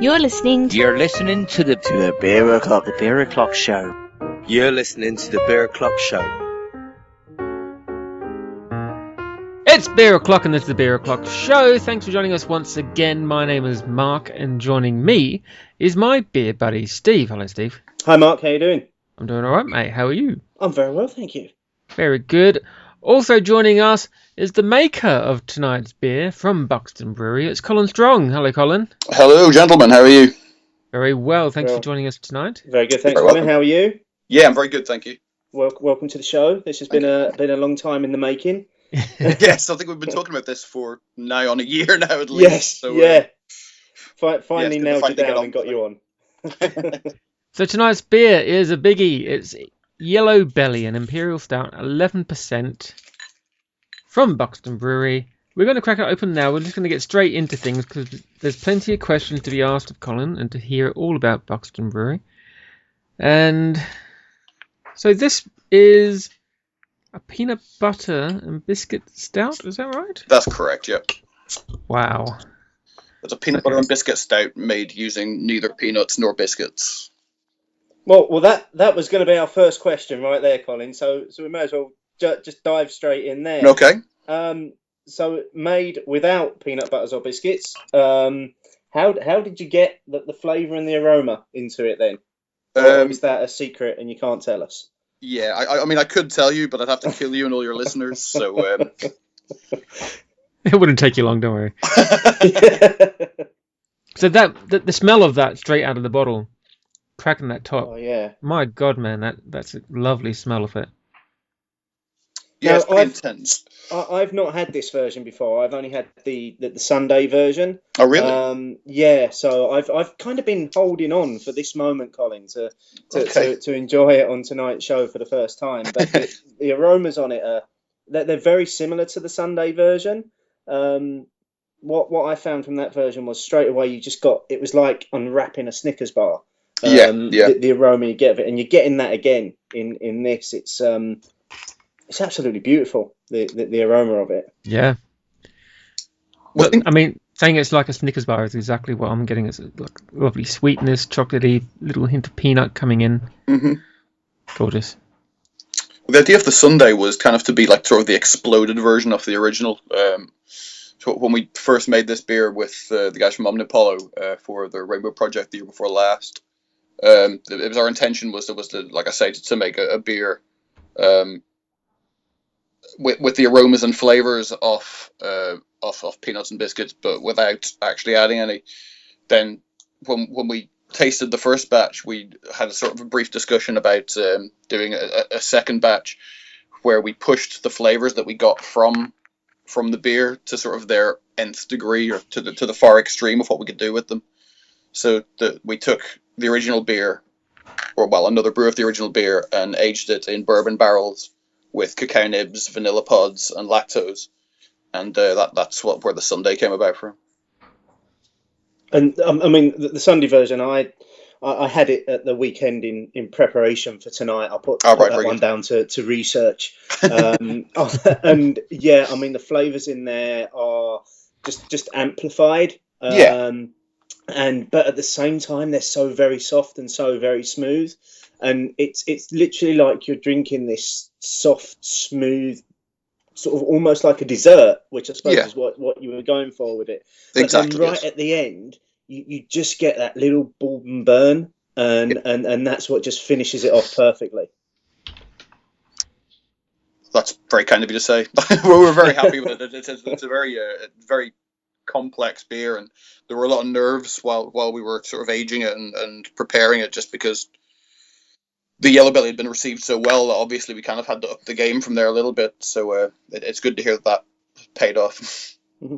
You're listening to the Beer O'Clock, the Beer O'Clock Show. You're listening to the Beer O'Clock Show. It's Beer O'Clock and this is the Beer O'Clock Show. Thanks for joining us once again. My name is Mark and joining me is my beer buddy Steve. Hello, Steve. Hi, Mark. How you doing? I'm doing all right, mate. How are you? I'm very well, thank you. Very good. Also joining us is the maker of tonight's beer from Buxton Brewery. It's Colin Stronge. Hello, Colin. Hello, gentlemen. How are you? Very well. Thanks for joining us tonight. Very good. Thanks, Colin. How are you? Yeah, I'm very good, thank you. Welcome to the show. This has been a long time in the making. Yes, I think we've been talking about this for now on a year now at least. Yes, so, yeah. Finally nailed you down and got you on. So tonight's beer is a biggie. It's Yellow Belly, an imperial stout, 11% from Buxton Brewery. We're going to crack it open now. We're just going to get straight into things because there's plenty of questions to be asked of Colin and to hear all about Buxton Brewery. And so this is a peanut butter and biscuit stout. Is that right? That's correct, yeah. Wow. It's a peanut butter and biscuit stout made using neither peanuts nor biscuits. Well, that was going to be our first question right there, Colin. So we may as well just dive straight in there. Okay. So made without peanut butters or biscuits. How did you get the flavour and the aroma into it then? Or is that a secret and you can't tell us? Yeah, I mean, I could tell you, but I'd have to kill you and all your listeners. So it wouldn't take you long, don't worry. So the smell of that straight out of the bottle, cracking that top. Oh yeah. My God, man, that's a lovely smell of it. Yeah, it's pretty intense. I've not had this version before. I've only had the Sunday version. Oh, really? Yeah. So I've kind of been holding on for this moment, Colin, to enjoy it on tonight's show for the first time. But the aromas on it they're very similar to the Sunday version. What I found from that version was straight away it was like unwrapping a Snickers bar. The aroma you get of it, and you're getting that again in this. It's absolutely beautiful, the aroma of it. Yeah. But, I mean, saying it's like a Snickers bar is exactly what I'm getting. It's like lovely sweetness, chocolatey, little hint of peanut coming in. Mm-hmm. Gorgeous. The idea of the Sunday was kind of to be like sort of the exploded version of the original. So when we first made this beer with the guys from Omnipollo for the Rainbow Project the year before last, it was our intention was to, like I say, to make a beer with the aromas and flavors of peanuts and biscuits, but without actually adding any. Then when we tasted the first batch, we had a sort of a brief discussion about doing a second batch where we pushed the flavors that we got from the beer to sort of their nth degree, or to the far extreme of what we could do with them. So we took the original beer, another brew of the original beer, and aged it in bourbon barrels with cacao nibs, vanilla pods, and lactose, and that's where the Sunday came about from. And I mean, the Sunday version, I had it at the weekend in preparation for tonight. I put that one down to research, and yeah, I mean the flavors in there are just amplified. But at the same time, they're so very soft and so very smooth, and it's literally like you're drinking this soft, smooth, sort of almost like a dessert, which I suppose is what you were going for with it. But exactly. Then at the end, you just get that little bourbon burn, and that's what just finishes it off perfectly. That's very kind of you to say. We're very happy with it. It's a very very complex beer, and there were a lot of nerves while we were sort of aging it and preparing it, just because the Yellow Belly had been received so well. Obviously, we kind of had to up the game from there a little bit. So it's good to hear that paid off. Mm-hmm.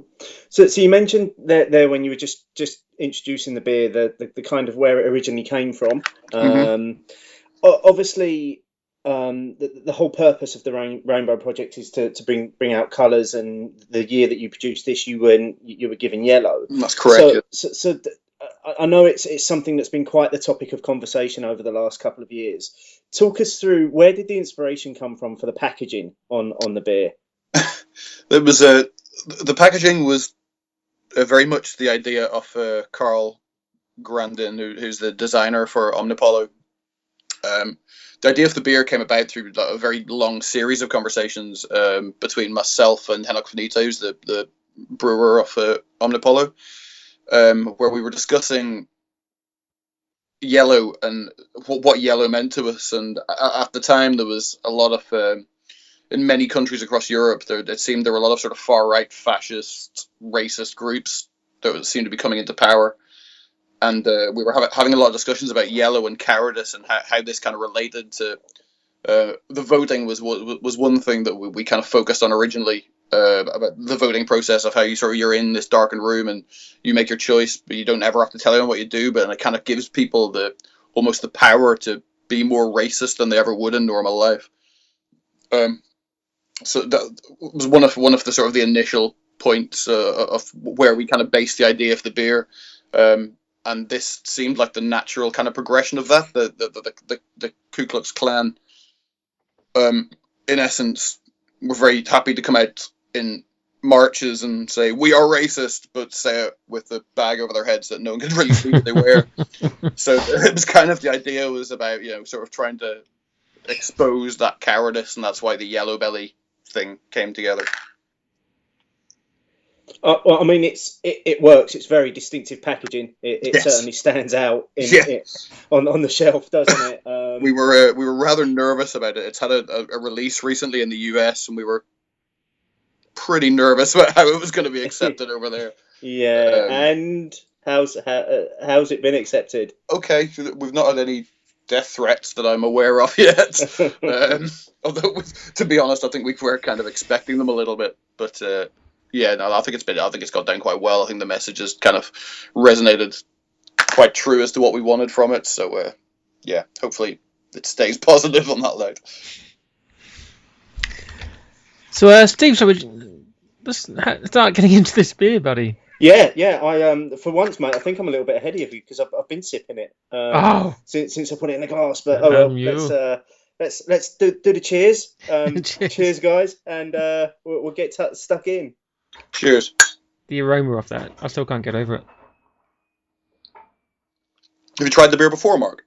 So you mentioned there when you were just introducing the beer, the kind of where it originally came from. Mm-hmm. Obviously, the whole purpose of the Rainbow Project is to bring out colours, and the year that you produced this, you were given yellow. That's correct. So I know it's something that's been quite the topic of conversation over the last couple of years. Talk us through, where did the inspiration come from for the packaging on the beer? It was the packaging was very much the idea of Carl Grandin, who's the designer for Omnipollo. The idea of the beer came about through a very long series of conversations between myself and Henok Finita, who's the brewer of Omnipollo, where we were discussing yellow and what yellow meant to us. And at the time, there was a lot of, in many countries across Europe, it seemed there were a lot of sort of far-right, fascist, racist groups that seemed to be coming into power. And we were having a lot of discussions about yellow and cowardice and how this kind of related to the voting was one thing that we kind of focused on originally, about the voting process of how you're in this darkened room and you make your choice, but you don't ever have to tell anyone what you do. But it kind of gives people almost the power to be more racist than they ever would in normal life. So that was one of the sort of the initial points of where we kind of based the idea of the beer. And this seemed like the natural kind of progression of that. The Ku Klux Klan, in essence, were very happy to come out in marches and say, we are racist, but say it with a bag over their heads that no one can really see what they wear. So it was kind of, the idea was about, sort of trying to expose that cowardice, and that's why the yellow belly thing came together. Well, I mean, it works. It's very distinctive packaging. It Yes. certainly stands out on the shelf, doesn't it? We were rather nervous about it. It's had a release recently in the US, and we were pretty nervous about how it was going to be accepted over there. Yeah, and how's it been accepted? Okay, we've not had any death threats that I'm aware of yet. Although, to be honest, I think we were kind of expecting them a little bit, but. Yeah, no, I think it's got down quite well. I think the message has kind of resonated quite true as to what we wanted from it. So, yeah, hopefully it stays positive on that note. So, Steve, let's start getting into this beer, buddy. Yeah. I for once, mate, I think I'm a little bit ahead of you because I've been sipping it since I put it in the glass. But let's do the cheers. Cheers, guys, and we'll get stuck in. Cheers. The aroma of that, I still can't get over it. Have you tried the beer before, Mark?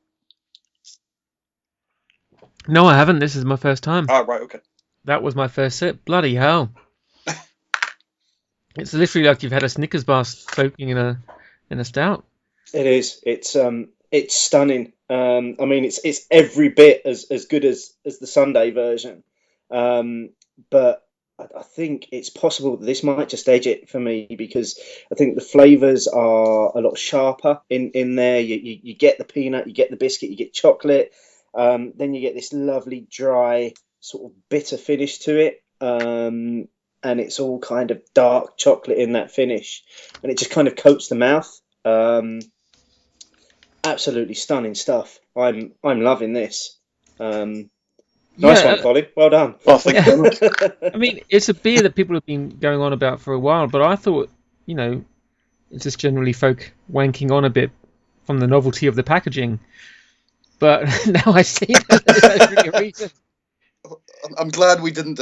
No, I haven't. This is my first time. Ah, right, okay. That was my first sip. Bloody hell! It's literally like you've had a Snickers bar soaking in a stout. It is. It's stunning. I mean, it's every bit as good as the Sunday version, but I think it's possible that this might just edge it for me because I think the flavours are a lot sharper in there. You get the peanut, you get the biscuit, you get chocolate, then you get this lovely dry sort of bitter finish to it, and it's all kind of dark chocolate in that finish, and it just kind of coats the mouth. Absolutely stunning stuff. I'm loving this. Nice one, Colin. Well done. Well, thank you very much. I mean, it's a beer that people have been going on about for a while, but I thought, it's just generally folk wanking on a bit from the novelty of the packaging. But now I see that there's really a reason. I'm glad we didn't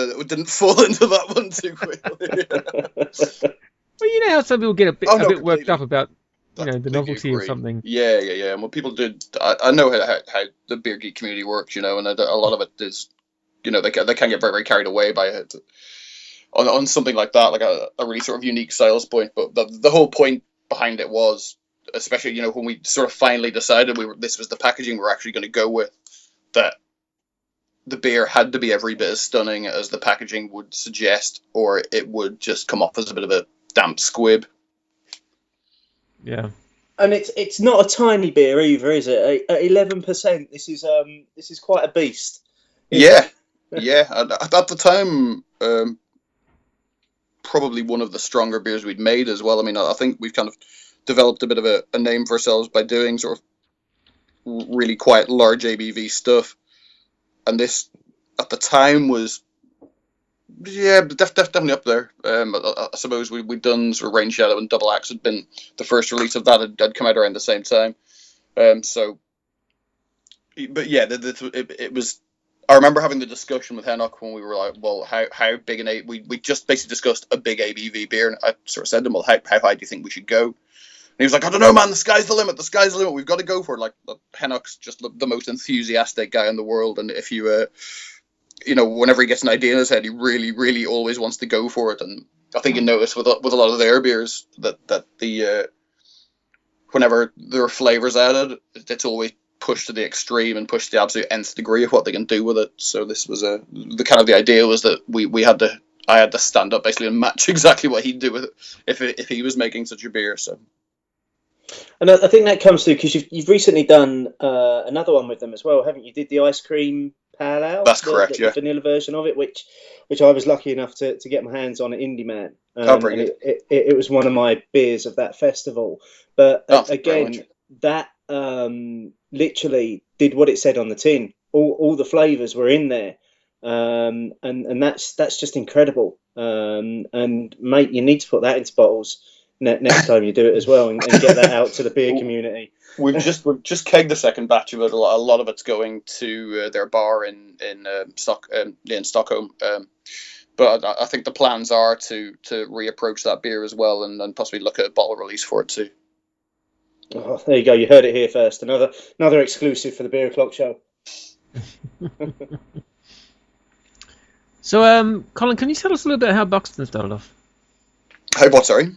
fall into that one too quickly. Well, you know how some people get a bit worked up about the novelty agree. of something. Yeah. And what people do, I know how the beer geek community works, and a lot of it is, they can get very, very carried away by it on something like that, like a really sort of unique sales point. But the whole point behind it was, especially when we sort of finally decided this was the packaging we're actually going to go with, that the beer had to be every bit as stunning as the packaging would suggest, or it would just come off as a bit of a damp squib. Yeah, and it's not a tiny beer either, is it? At 11%, this is quite a beast. Yeah. At the time, probably one of the stronger beers we'd made as well. I mean, I think we've kind of developed a bit of a name for ourselves by doing sort of really quite large ABV stuff, and this at the time was. Yeah, definitely up there. I suppose we'd done sort of Rain Shadow and Double Axe had been the first release of that had come out around the same time. But yeah, it was. I remember having the discussion with Henok when we were like, well, how big we just basically discussed a big ABV beer, and I sort of said to him, well, how high do you think we should go? he was like, I don't know, man, the sky's the limit. The sky's the limit. We've got to go for it. Like, Hennock's just the most enthusiastic guy in the world. And if you, whenever he gets an idea in his head, he really, really always wants to go for it. And I think you notice with a lot of their beers that the whenever there are flavors added, it's always pushed to the extreme and pushed to the absolute nth degree of what they can do with it. So this was the idea was that I had to stand up basically and match exactly what he'd do with it if he was making such a beer. So. And I think that comes through because you've recently done another one with them as well, haven't you? Did the ice cream pale ale? That's correct, the vanilla version of it, which I was lucky enough to get my hands on at Indie Man. Brilliant. And it was one of my beers of that festival. But again, that literally did what it said on the tin. All the flavours were in there. And that's just incredible. And mate, you need to put that into bottles next time you do it as well, and get that out to the beer community. We've just kegged the second batch of it. A lot of it's going to their bar in Stockholm. But I think the plans are to reapproach that beer as well, and possibly look at a bottle release for it too. Oh, there you go. You heard it here first. Another exclusive for the Beer O'Clock Show. So, Colin, can you tell us a little bit how Buxton started off? How what? Sorry.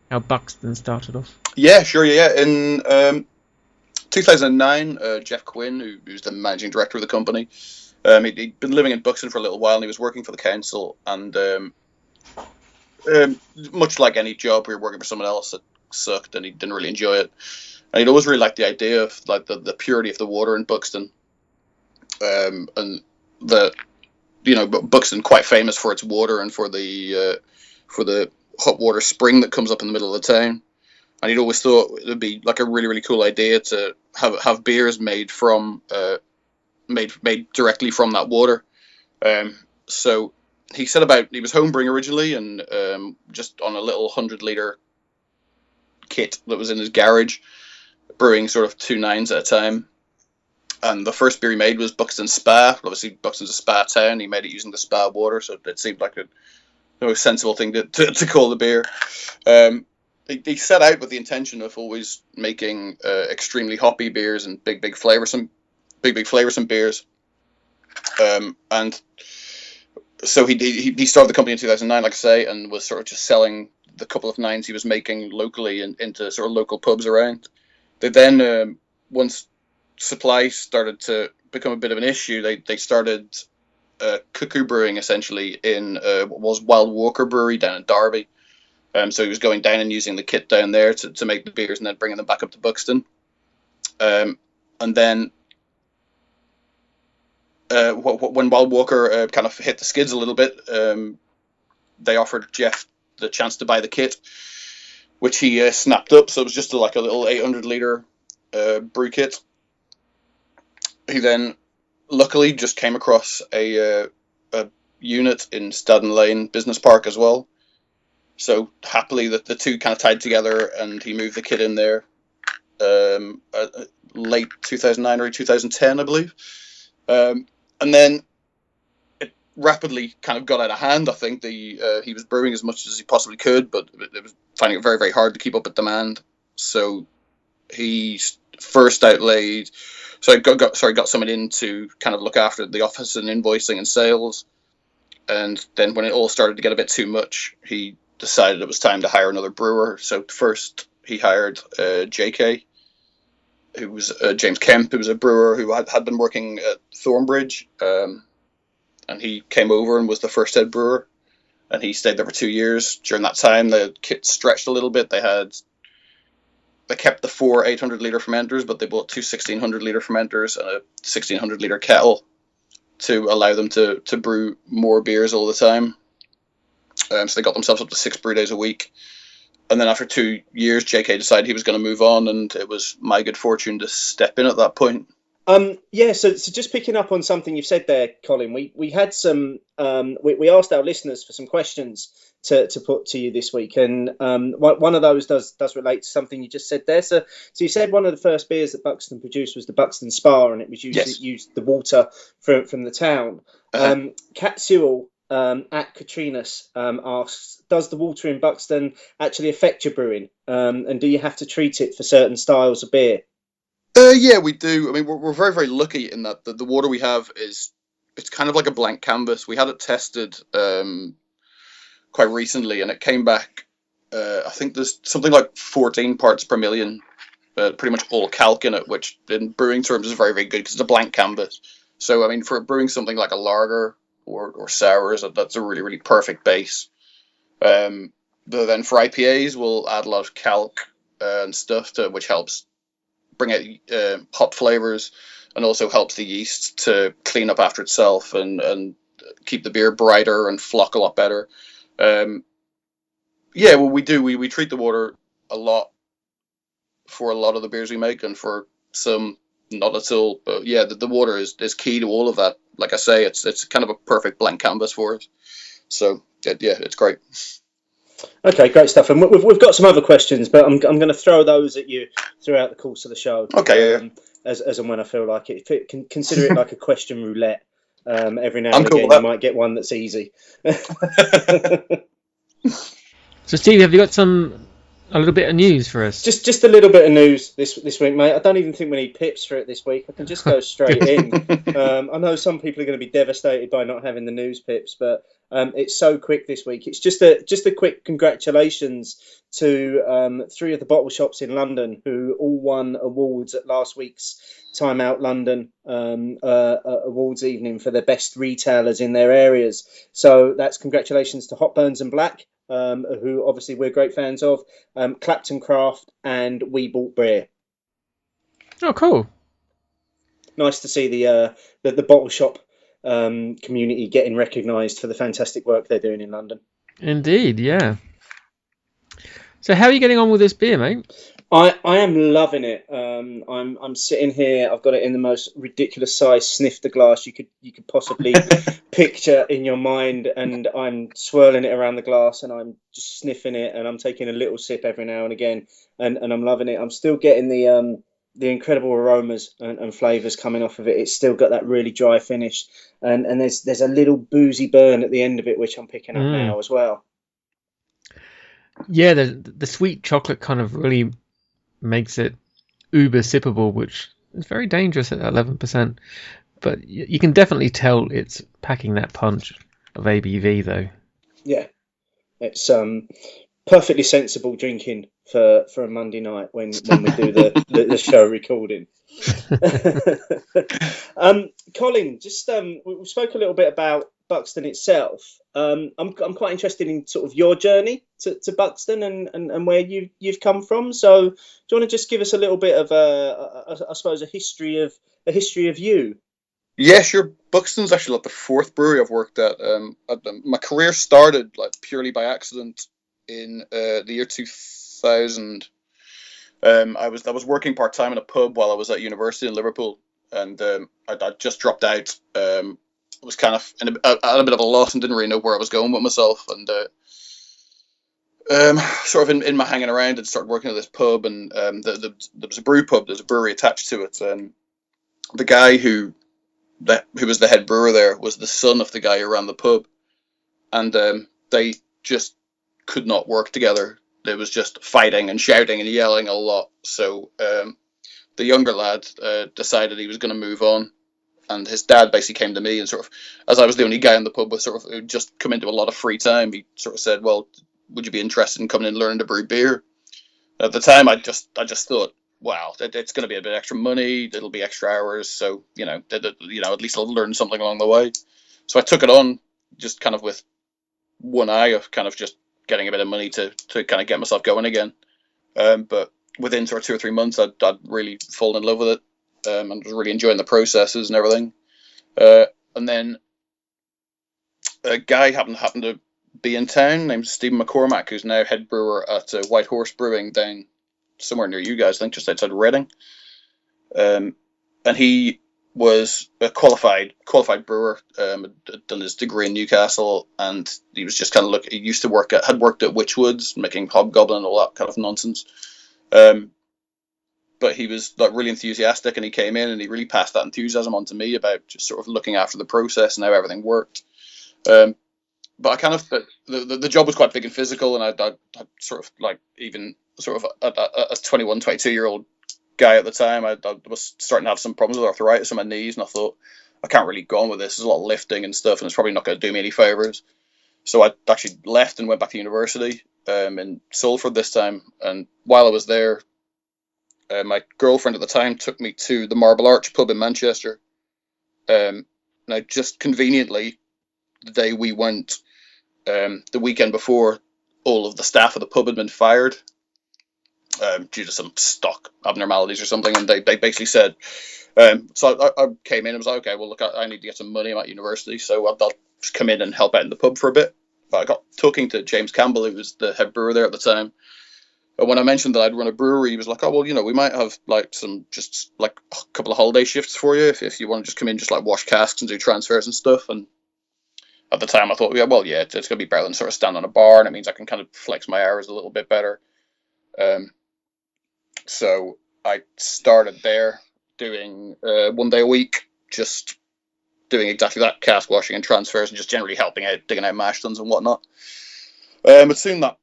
How Buxton started off? Yeah, sure. Yeah, in 2009, Jeff Quinn, who's the managing director of the company, he'd been living in Buxton for a little while, and he was working for the council. And much like any job where you're working for someone else, it sucked, and he didn't really enjoy it. And he'd always really liked the idea of like the purity of the water in Buxton, and Buxton quite famous for its water and for the hot water spring that comes up in the middle of the town. And he'd always thought it would be like a really, really cool idea to have beers made from made directly from that water. So he set about. He was homebrewing originally, and just on a little 100-liter kit that was in his garage, brewing sort of 2 9s at a time. And the first beer he made was Buxton Spa. Obviously, Buxton's a spa town. He made it using the spa water, so it seemed like the most sensible thing to call the beer. He set out with the intention of always making extremely hoppy beers and big flavoursome beers. And so he started the company in 2009, like I say, and was sort of just selling the couple of 9s he was making locally into sort of local pubs around. They then, once supply started to become a bit of an issue, they started cuckoo brewing essentially in what was Wild Walker Brewery down in Derby. So he was going down and using the kit down there to make the beers and then bringing them back up to Buxton. And then when Wild Walker kind of hit the skids a little bit, they offered Jeff the chance to buy the kit, which he snapped up. So it was just like a little 800-litre brew kit. He then luckily just came across a unit in Staden Lane Business Park as well. So happily the two kind of tied together, and he moved the kit in there late 2009 or 2010, I believe. And then it rapidly kind of got out of hand. I think he was brewing as much as he possibly could, but it was finding it very, very hard to keep up with demand. So he first outlaid... So I got someone in to kind of look after the office and invoicing and sales. And then when it all started to get a bit too much, he decided it was time to hire another brewer. So first he hired JK, who was James Kemp, who was a brewer who had been working at Thornbridge. And he came over and was the first head brewer. And he stayed there for 2 years. During that time, the kit stretched a little bit. They kept the 4 800-litre fermenters, but they bought 2 1600-litre fermenters and a 1600-litre kettle to allow them to brew more beers all the time. So they got themselves up to 6 brew days a week. And then after 2 years, JK decided he was going to move on, and it was my good fortune to step in at that point. So just picking up on something you've said there, Colin, we had some, we asked our listeners for some questions to put to you this week, and one of those does relate to something you just said there. So you said one of the first beers that Buxton produced was the Buxton Spa, and it was used the water from the town. Cat Sewell at Katrinas asks, does the water in Buxton actually affect your brewing? And do you have to treat it for certain styles of beer? Yeah, we do. I mean, we're very, very lucky in that the water we have it's kind of like a blank canvas. We had it tested quite recently, and it came back. I think there's something like 14 parts per million, pretty much all calc in it, which in brewing terms is very, very good because it's a blank canvas. So, I mean, for brewing something like a lager or sours, that's a really, really perfect base. But then for IPAs, we'll add a lot of calc and stuff which helps bring out hop flavors, and also helps the yeast to clean up after itself and keep the beer brighter and flock a lot better. Yeah, well, we do. We treat the water a lot for a lot of the beers we make, and for some not at all. But yeah, the water is key to all of that. Like I say, it's kind of a perfect blank canvas for us. So yeah, it's great. Okay, great stuff. And we've got some other questions, but I'm going to throw those at you throughout the course of the show. Okay, as and when I feel like it. Consider it like a question roulette. Every now I'm and cool again, with you that. might get one that's easy. So, Steve, have you got a little bit of news for us? Just a little bit of news this week, mate. I don't even think we need pips for it this week. I can just go straight in. I know some people are going to be devastated by not having the news pips, but it's so quick this week. It's just a quick congratulations to 3 of the bottle shops in London who all won awards at last week's Time Out London awards evening for the best retailers in their areas. So that's congratulations to Hot Burns and Black, who obviously we're great fans of, Clapton Craft, and We Bought Beer. Oh, cool. Nice to see the bottle shop community getting recognised for the fantastic work they're doing in London. Indeed, yeah. So how are you getting on with this beer, mate? I am loving it. I'm sitting here. I've got it in the most ridiculous size snifter glass you could possibly picture in your mind, and I'm swirling it around the glass, and I'm just sniffing it, and I'm taking a little sip every now and again, and I'm loving it. I'm still getting the incredible aromas and flavours coming off of it. It's still got that really dry finish, and there's a little boozy burn at the end of it, which I'm picking up now as well. Yeah, the sweet chocolate kind of really makes it uber sippable, which is very dangerous at 11%. But you can definitely tell it's packing that punch of ABV, though. Yeah, it's perfectly sensible drinking for a Monday night when we do the show recording. Colin, just we spoke a little bit about Buxton itself. I'm quite interested in sort of your journey to Buxton and where you've come from. So do you want to just give us a little bit of I suppose a history of you? Yeah, sure. Buxton's actually like the 4th brewery I've worked at. My career started like purely by accident in the year 2000. I was working part time in a pub while I was at university in Liverpool, and I just dropped out. I was kind of at a bit of a loss and didn't really know where I was going with myself, and sort of in my hanging around, and started working at this pub, and there was a brew pub. There's a brewery attached to it, and the guy who was the head brewer there was the son of the guy who ran the pub, and they just could not work together. There was just fighting and shouting and yelling a lot. So the younger lad decided he was going to move on, and his dad basically came to me and sort of, as I was the only guy in the pub with sort of just come into a lot of free time, he sort of said, "Well, would you be interested in coming and learning to brew beer?" At the time, I just thought, wow, it's going to be a bit extra money. It'll be extra hours, so at least I'll learn something along the way. So I took it on, just kind of with one eye of kind of just getting a bit of money to kind of get myself going again. But within sort of 2 or 3 months, I'd really fallen in love with it, and was really enjoying the processes and everything. And then a guy happened to be in town named Stephen McCormack, who's now head brewer at White Horse Brewing down somewhere near you guys, I think just outside Reading. And he was a qualified brewer, had done his degree in Newcastle, and he was just kind of he used to had worked at Witchwoods, making Hobgoblin and all that kind of nonsense. But he was like really enthusiastic, and he came in and he really passed that enthusiasm on to me about just sort of looking after the process and how everything worked. but I kind of the job was quite big and physical, and I sort of like even sort of a 21, 22-year-old guy at the time, I was starting to have some problems with arthritis in my knees, and I thought I can't really go on with this. There's a lot of lifting and stuff, and it's probably not going to do me any favors. So I actually left and went back to university in Salford this time. And while I was there, my girlfriend at the time took me to the Marble Arch pub in Manchester. Now, just conveniently, the day we went, the weekend before, all of the staff of the pub had been fired due to some stock abnormalities or something. And they basically said, so I came in and was like, okay, well, look, I need to get some money. I'm at university, so I'll just come in and help out in the pub for a bit. But I got talking to James Campbell, who was the head brewer there at the time. And when I mentioned that I'd run a brewery, he was like, oh, well, we might have like just a couple of holiday shifts for you if you want to just come in, just like wash casks and do transfers and stuff. And at the time I thought, it's going to be better than sort of stand on a bar, and it means I can kind of flex my hours a little bit better. So I started there doing 1 day a week, just doing exactly that, cask washing and transfers, and just generally helping out, digging out mash tuns and whatnot. But soon that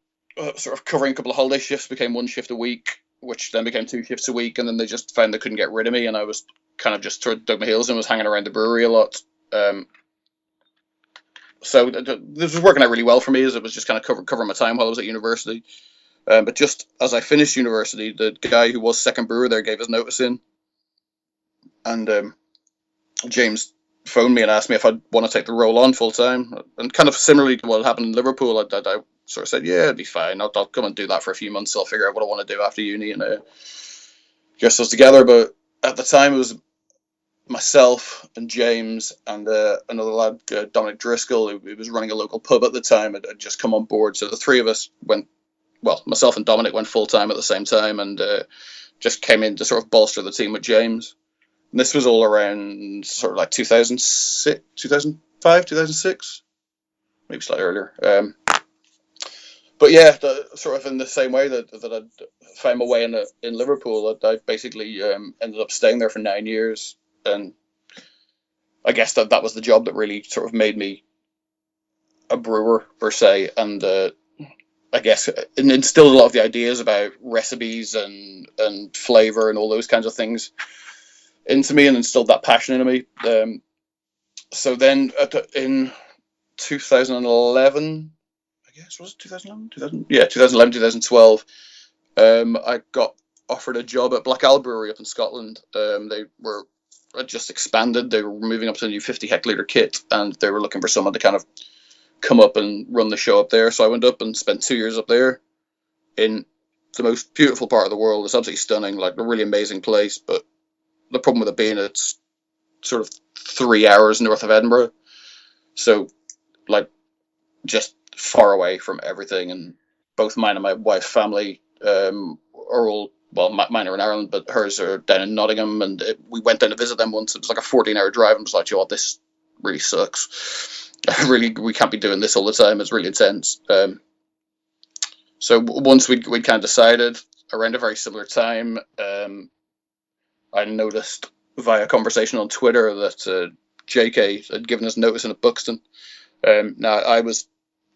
sort of covering a couple of holiday shifts became 1 shift a week, which then became 2 shifts a week, and then they just found they couldn't get rid of me, and I was kind of just sort of dug my heels in, was hanging around the brewery a lot. So this was working out really well for me, as it was just kind of covering my time while I was at university. But just as I finished university, the guy who was second brewer there gave his notice in, and James phoned me and asked me if I'd want to take the role on full time. And kind of similarly to what happened in Liverpool, I sort of said, yeah, it'd be fine. I'll come and do that for a few months. So I'll figure out what I want to do after uni and get us together. But at the time, it was myself and James and another lad, Dominic Driscoll, who was running a local pub at the time, had just come on board. So the three of us myself and Dominic went full time at the same time, and just came in to sort of bolster the team with James. And this was all around sort of like 2006, 2005, 2006, maybe slightly earlier. But yeah, sort of in the same way that I'd found my way in Liverpool, I basically ended up staying there for 9 years. And I guess that was the job that really sort of made me a brewer, per se. And I guess it instilled a lot of the ideas about recipes and flavour and all those kinds of things into me, and instilled that passion into me. So then in 2011, I guess, was it 2011? 2011, 2012, I got offered a job at Black Owl Brewery up in Scotland. They were just expanded. They were moving up to a new 50 hectolitre kit, and they were looking for someone to kind of come up and run the show up there. So I went up and spent 2 years up there in the most beautiful part of the world. It's absolutely stunning, like a really amazing place. But the problem with it being it's sort of 3 hours north of Edinburgh. So like just far away from everything. And both mine and my wife's family are all, well, mine are in Ireland, but hers are down in Nottingham. And we went down to visit them once. It was like a 14-hour drive, and was like, this really sucks. We can't be doing this all the time. It's really intense. So once we'd kind of decided, around a very similar time, I noticed via conversation on Twitter that JK had given us notice in at Buxton. Now, I was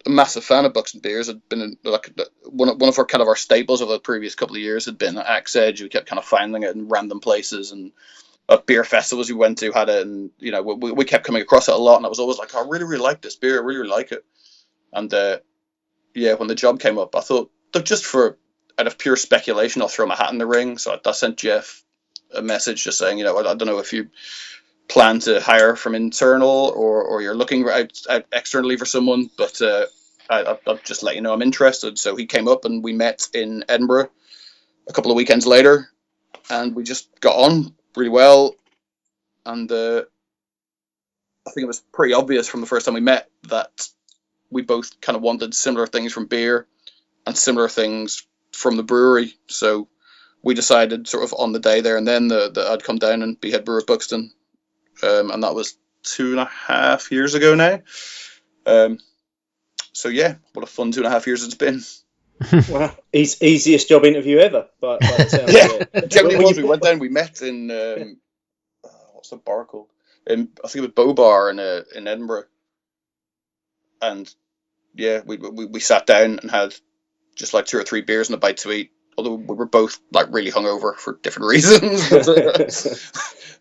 a massive fan of Buxton beers. Had been like one of our staples of the previous couple of years had been Axe Edge. We kept kind of finding it in random places, and at beer festivals we went to had it, and we kept coming across it a lot. And I was always like, I really, really like this beer. I really, really like it. And when the job came up, I thought that just out of pure speculation, I'll throw my hat in the ring. So I sent Jeff a message just saying, I don't know if you plan to hire from internal or you're looking out externally for someone, but I'll just let you know I'm interested. So he came up and we met in Edinburgh a couple of weekends later, and we just got on really well. And I think it was pretty obvious from the first time we met that we both kind of wanted similar things from beer and similar things from the brewery. So we decided sort of on the day there and then that I'd come down and be head brewer at Buxton. And that was 2.5 years ago now. So yeah, what a fun 2.5 years it's been. Wow, easiest job interview ever. By the sound of it. Generally was. We went down. We met in what's the bar called? I think it was Bow Bar in Edinburgh. And we sat down and had just like 2 or 3 beers and a bite to eat. Although we were both like really hungover for different reasons,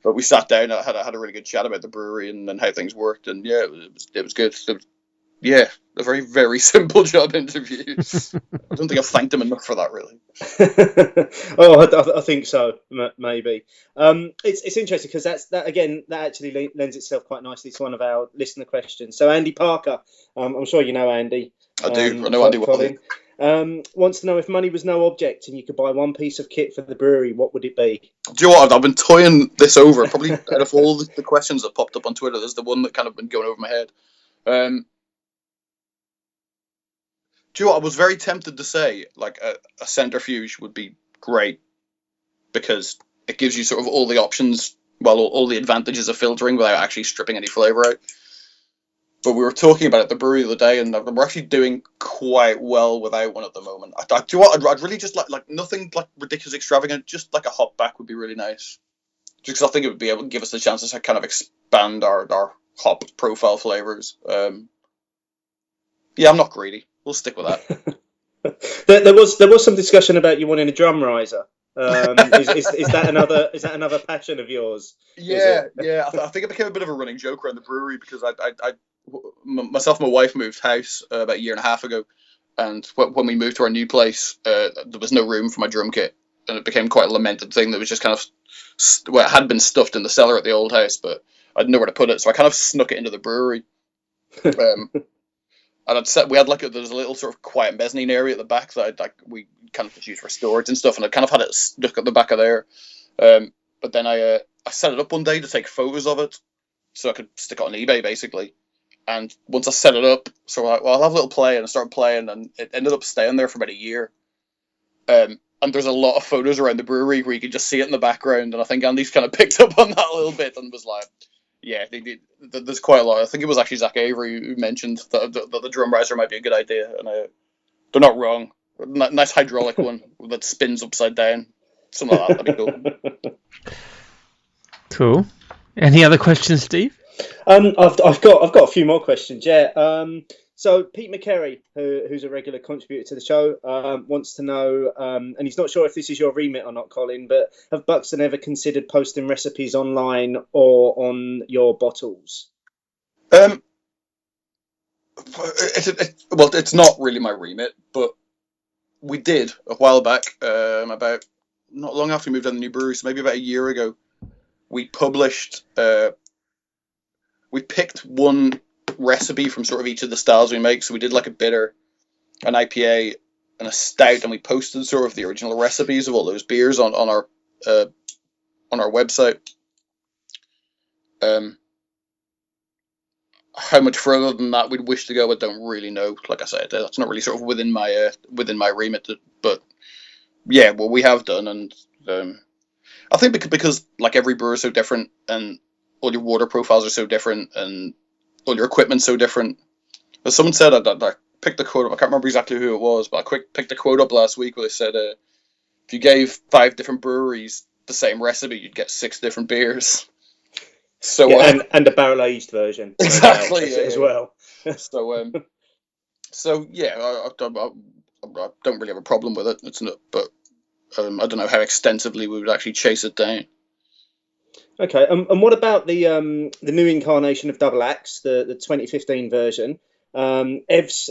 but we sat down and had a really good chat about the brewery and how things worked, and yeah, it was good. So, yeah, a very, very simple job interview. I don't think I've thanked him enough for that, really. I think so, maybe. It's interesting because that actually lends itself quite nicely to one of our listener questions. So Andy Parker, I'm sure you know Andy. I do. I know Andy well. Wants to know, if money was no object and you could buy one piece of kit for the brewery, what would it be? Do you know what? I've been toying this over. Probably out of all the questions that popped up on Twitter, there's the one that kind of been going over my head. Do you know what? I was very tempted to say like a centrifuge would be great because it gives you sort of all the options, all the advantages of filtering without actually stripping any flavour out. But we were talking about it at the brewery the other day, and we're actually doing quite well without one at the moment. Do you know what? I'd really just like nothing like ridiculous extravagant. Just like a hop back would be really nice. Just because I think it would be able to give us the chance to kind of expand our hop profile flavours. Yeah, I'm not greedy. We'll stick with that. There was some discussion about you wanting a drum riser. Is that another passion of yours? Yeah. I think it became a bit of a running joke around the brewery because myself and my wife moved house about a year and a half ago, and when we moved to our new place, there was no room for my drum kit, and it became quite a lamented thing that was just kind of it had been stuffed in the cellar at the old house, but I didn't know where to put it, so I kind of snuck it into the brewery. And we had there's a little sort of quiet mezzanine area at the back that we kind of just used for storage and stuff, and I kind of had it stuck at the back of there. But then I set it up one day to take photos of it, so I could stick it on eBay basically. And once I set it up, so I'll have a little play, and I started playing, and it ended up staying there for about a year. And there's a lot of photos around the brewery where you can just see it in the background, and I think Andy's kind of picked up on that a little bit and was like, yeah, there's quite a lot. I think it was actually Zach Avery who mentioned that the drum riser might be a good idea, and they're not wrong. Nice hydraulic one that spins upside down, something like that. That'd be cool. Cool. Any other questions, Steve? I've got a few more questions. Yeah. So Pete McCary, who's a regular contributor to the show, wants to know, and he's not sure if this is your remit or not, Colin, but have Buxton ever considered posting recipes online or on your bottles? It's not really my remit, but we did a while back, about not long after we moved down the new brewery, so maybe about a year ago, we published, we picked one recipe from sort of each of the styles we make. So we did like a bitter, an IPA, and a stout, and we posted sort of the original recipes of all those beers on our website. How much further than that we'd wish to go, I don't really know. Like I said, that's not really sort of within my remit. But yeah, well, we have done, and I think because like every brewer is so different, and all your water profiles are so different, and all your equipment's so different. As someone said, I picked the quote up. I can't remember exactly who it was, but I picked the quote up last week where they said, if you gave 5 different breweries the same recipe, you'd get 6 different beers. So yeah, and a barrel aged version exactly as well. So yeah, I don't really have a problem with it. It's not, but I don't know how extensively we would actually chase it down. Okay, and what about the new incarnation of Double Axe, the 2015 version? Evs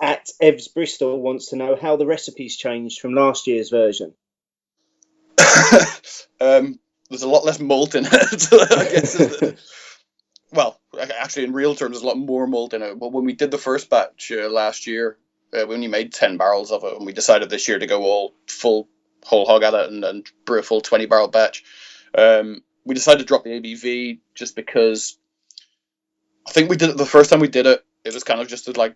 at Evs Bristol wants to know how the recipes changed from last year's version. There's a lot less malt in it, I guess. Well, actually, in real terms, there's a lot more malt in it. But when we did the first batch last year, we only made 10 barrels of it, and we decided this year to go all full whole hog at it and brew a full 20 barrel batch. We decided to drop the ABV just because I think we did it the first time we did it. It was kind of just to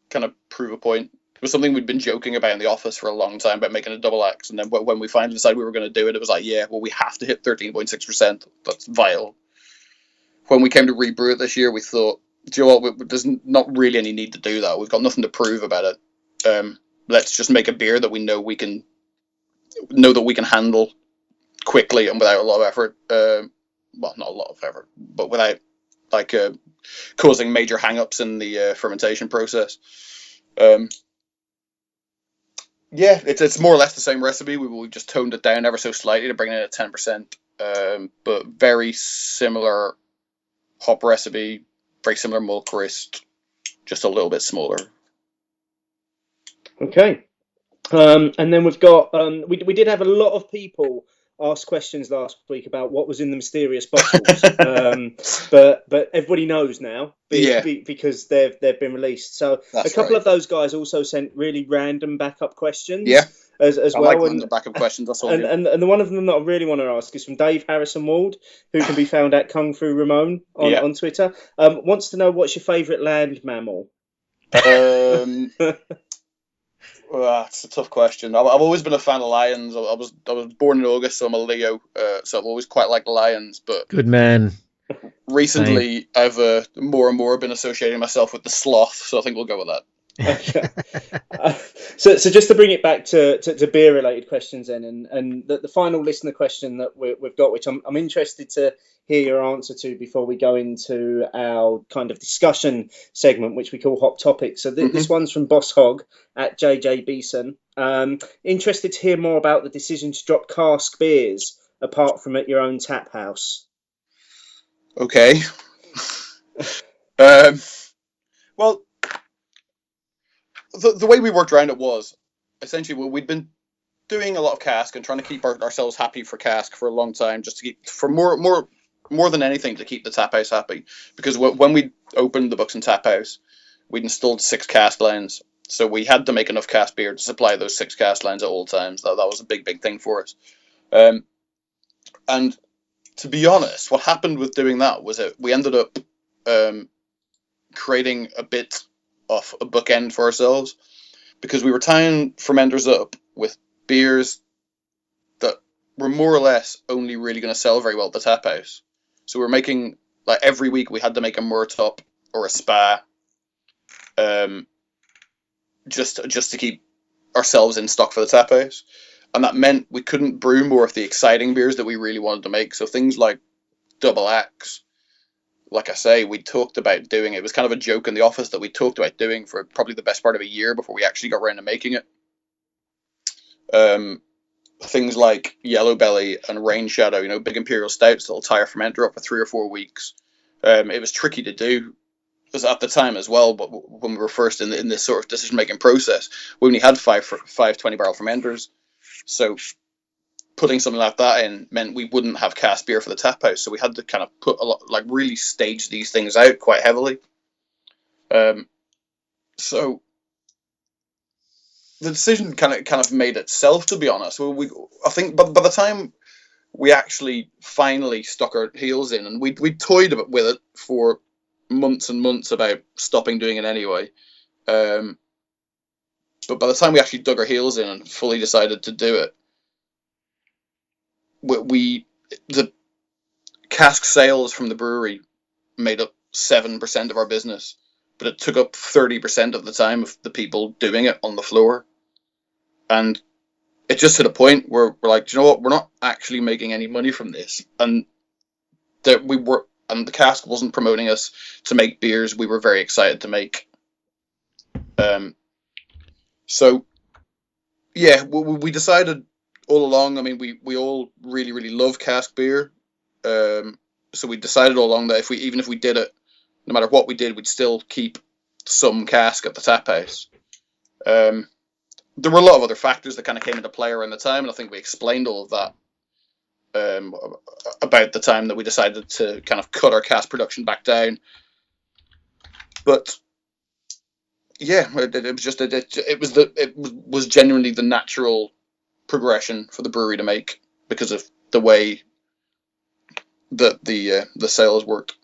kind of prove a point. It was something we'd been joking about in the office for a long time about making a double axe, and then when we finally decided we were going to do it, it was like, yeah, well, we have to hit 13.6%. That's vital. When we came to rebrew it this year, we thought, do you know what? There's not really any need to do that. We've got nothing to prove about it. Let's just make a beer that we know that we can handle quickly and without a lot of effort. Well, not a lot of effort, but without causing major hang-ups in the fermentation process. Yeah, it's more or less the same recipe. We just toned it down ever so slightly to bring it in at 10%. But very similar hop recipe, very similar malt grist, just a little bit smaller. Okay. And then we've got we did have a lot of people ask questions last week about what was in the mysterious bottles, but everybody knows now because they've been released. So that's a couple of those guys also sent really random backup questions. Yeah. As I well, like random backup questions. That's all. And the one of them that I really want to ask is from Dave Harrison Wald, who can be found at Kung Fu Ramon on Twitter. Wants to know what's your favourite land mammal. It's a tough question. I've always been a fan of lions. I was born in August, so I'm a Leo. So I've always quite liked lions. But good man. Recently, I've more and more been associating myself with the sloth. So I think we'll go with that. Okay. So just to bring it back to beer related questions then, and the final listener question that we've got, which I'm interested to hear your answer to before we go into our kind of discussion segment, which we call Hot Topics. So this one's from Boss Hog at JJ Beeson. Interested to hear more about the decision to drop cask beers apart from at your own tap house. Okay. Well, the way we worked around it was essentially we'd been doing a lot of cask and trying to keep ourselves happy for cask for a long time, just to keep for more than anything to keep the tap house happy. Because when we opened the Buxton tap house, we'd installed 6 cask lines, so we had to make enough cask beer to supply those 6 cask lines at all times. That was a big thing for us. And to be honest, what happened with doing that was we ended up creating a bit of a bookend for ourselves, because we were tying fermenters up with beers that were more or less only really going to sell very well at the tap house. So we're making, like, every week we had to make a Murtop or a Spa, just to keep ourselves in stock for the tap house. And that meant we couldn't brew more of the exciting beers that we really wanted to make. So things like Double Axe, like I say, we talked about doing it. It was kind of a joke in the office that we talked about doing for probably the best part of a year before we actually got around to making it. Things like Yellow Belly and Rain Shadow, big imperial stouts that'll tie a fermenter up for 3 or 4 weeks. It was tricky to do at the time as well, but when we were first in this sort of decision-making process, we only had five 20-barrel fermenters. So putting something like that in meant we wouldn't have cask beer for the tap house, so we had to kind of put a lot, like, really stage these things out quite heavily. So the decision kind of made itself, to be honest. I think by the time we actually finally stuck our heels in, and we toyed with it for months and months about stopping doing it anyway. But by the time we actually dug our heels in and fully decided to do it, the cask sales from the brewery made up 7% of our business, but it took up 30% of the time of the people doing it on the floor. And it just hit a point where we're like, do you know what? We're not actually making any money from this. And the cask wasn't promoting us to make beers we were very excited to make. So yeah, we decided all along. I mean, we all really, really love cask beer. So we decided all along that even if we did it, no matter what we did, we'd still keep some cask at the tap house. There were a lot of other factors that kind of came into play around the time, and I think we explained all of that about the time that we decided to kind of cut our cask production back down. But yeah, it was genuinely the natural progression for the brewery to make, because of the way that the sales worked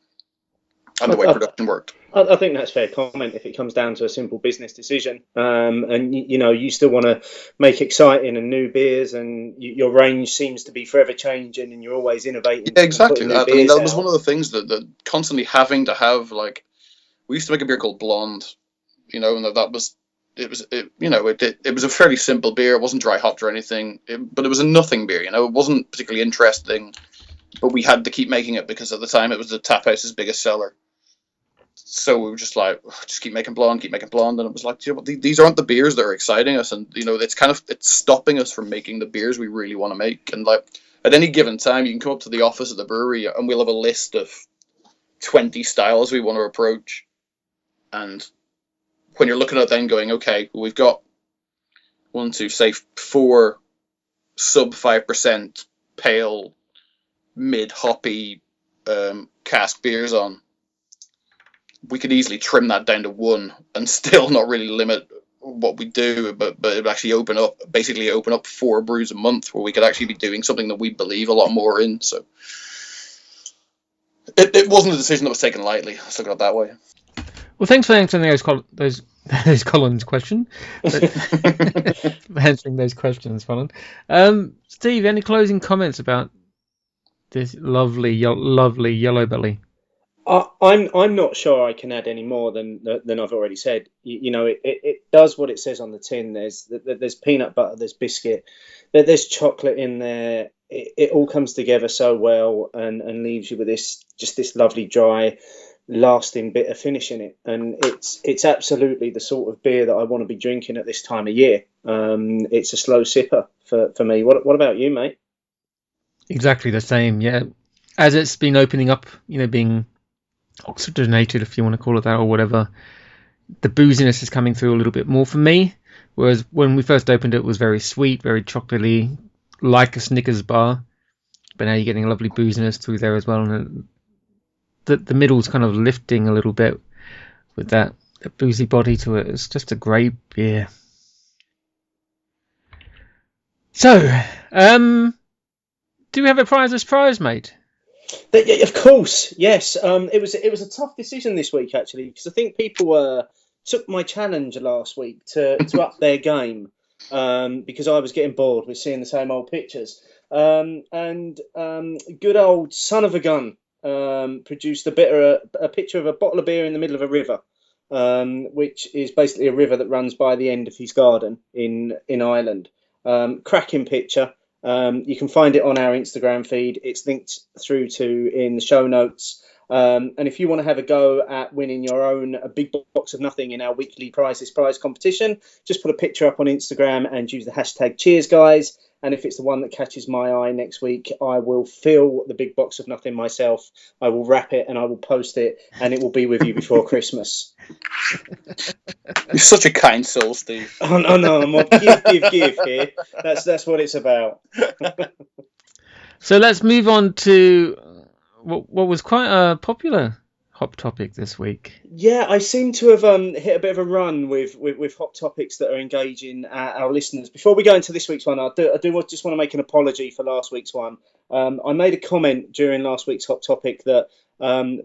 and the way production worked. I think that's fair comment if it comes down to a simple business decision. And you still want to make exciting and new beers, and your range seems to be forever changing, and you're always innovating. Yeah, exactly. That was one of the things that constantly having to have, like, we used to make a beer called Blonde, and that was it was a fairly simple beer. It wasn't dry hopped or anything, but it was a nothing beer. It wasn't particularly interesting, but we had to keep making it because at the time it was the tap house's biggest seller. So we were just like, just keep making blonde, and it was like, you know what, these aren't the beers that are exciting us, and you know, it's stopping us from making the beers we really want to make. And like at any given time, you can come up to the office of the brewery, and we'll have a list of 20 styles we want to approach. And when you're looking at it, then going, okay, well, we've got 4 sub 5% pale, mid hoppy cask beers on. We could easily trim that down to 1 and still not really limit what we do, but it would actually open up 4 brews a month where we could actually be doing something that we believe a lot more in. So it wasn't a decision that was taken lightly. Let's look at it that way. Well, thanks for answering those Colin's question. For answering those questions, Colin. Steve, any closing comments about this lovely yellow belly? I'm not sure I can add any more than I've already said. You know, it does what it says on the tin. There's peanut butter, there's biscuit, there's chocolate in there. It all comes together so well and leaves you with this lovely dry, lasting bitter finish in it. And it's absolutely the sort of beer that I want to be drinking at this time of year. It's a slow sipper for me. What about you, mate? Exactly the same. Yeah, as it's been opening up, you know, being oxygenated, if you want to call it that, or whatever, the booziness is coming through a little bit more for me, whereas when we first opened it was very sweet, very chocolatey, like a Snickers bar, but now you're getting a lovely booziness through there as well, and the middle's kind of lifting a little bit with that boozy body to it. It's just a great beer. So do we have a prize, mate? Of course, yes. It was a tough decision this week, actually, because I think people took my challenge last week to up their game, because I was getting bored with seeing the same old pictures. And good old son of a gun produced a picture of a bottle of beer in the middle of a river, which is basically a river that runs by the end of his garden in Ireland. Cracking picture. You can find it on our Instagram feed. It's linked through to in the show notes. And if you want to have a go at winning your own a big box of nothing in our weekly prize competition, just put a picture up on Instagram and use the hashtag Cheers Guys. And if it's the one that catches my eye next week, I will fill the big box of nothing myself. I will wrap it and I will post it, and it will be with you before Christmas. You're such a kind soul, Steve. Oh no! I'm on give here. That's what it's about. So let's move on to what was quite a popular hop topic this week. Yeah, I seem to have hit a bit of a run with hop topics that are engaging our listeners. Before we go into this week's one, I do just want to make an apology for last week's one. I made a comment during last week's hop topic that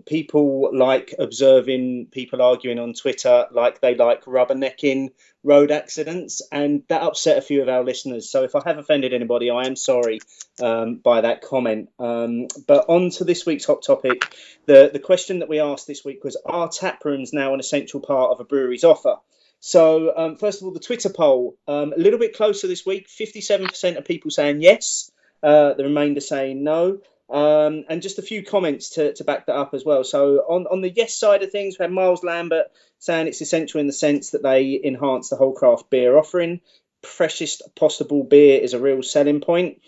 people like observing people arguing on Twitter like they like rubbernecking road accidents, and that upset a few of our listeners. So if I have offended anybody, I am sorry by that comment. But on to this week's hop topic. The question that we asked this week was, are tap rooms now an essential part of a brewery's offer? So first of all, the Twitter poll, a little bit closer this week, 57% of people saying yes, the remainder saying no. And just a few comments to back that up as well. So on the yes side of things, we had Miles Lambert saying it's essential in the sense that they enhance the whole craft beer offering. Freshest possible beer is a real selling point.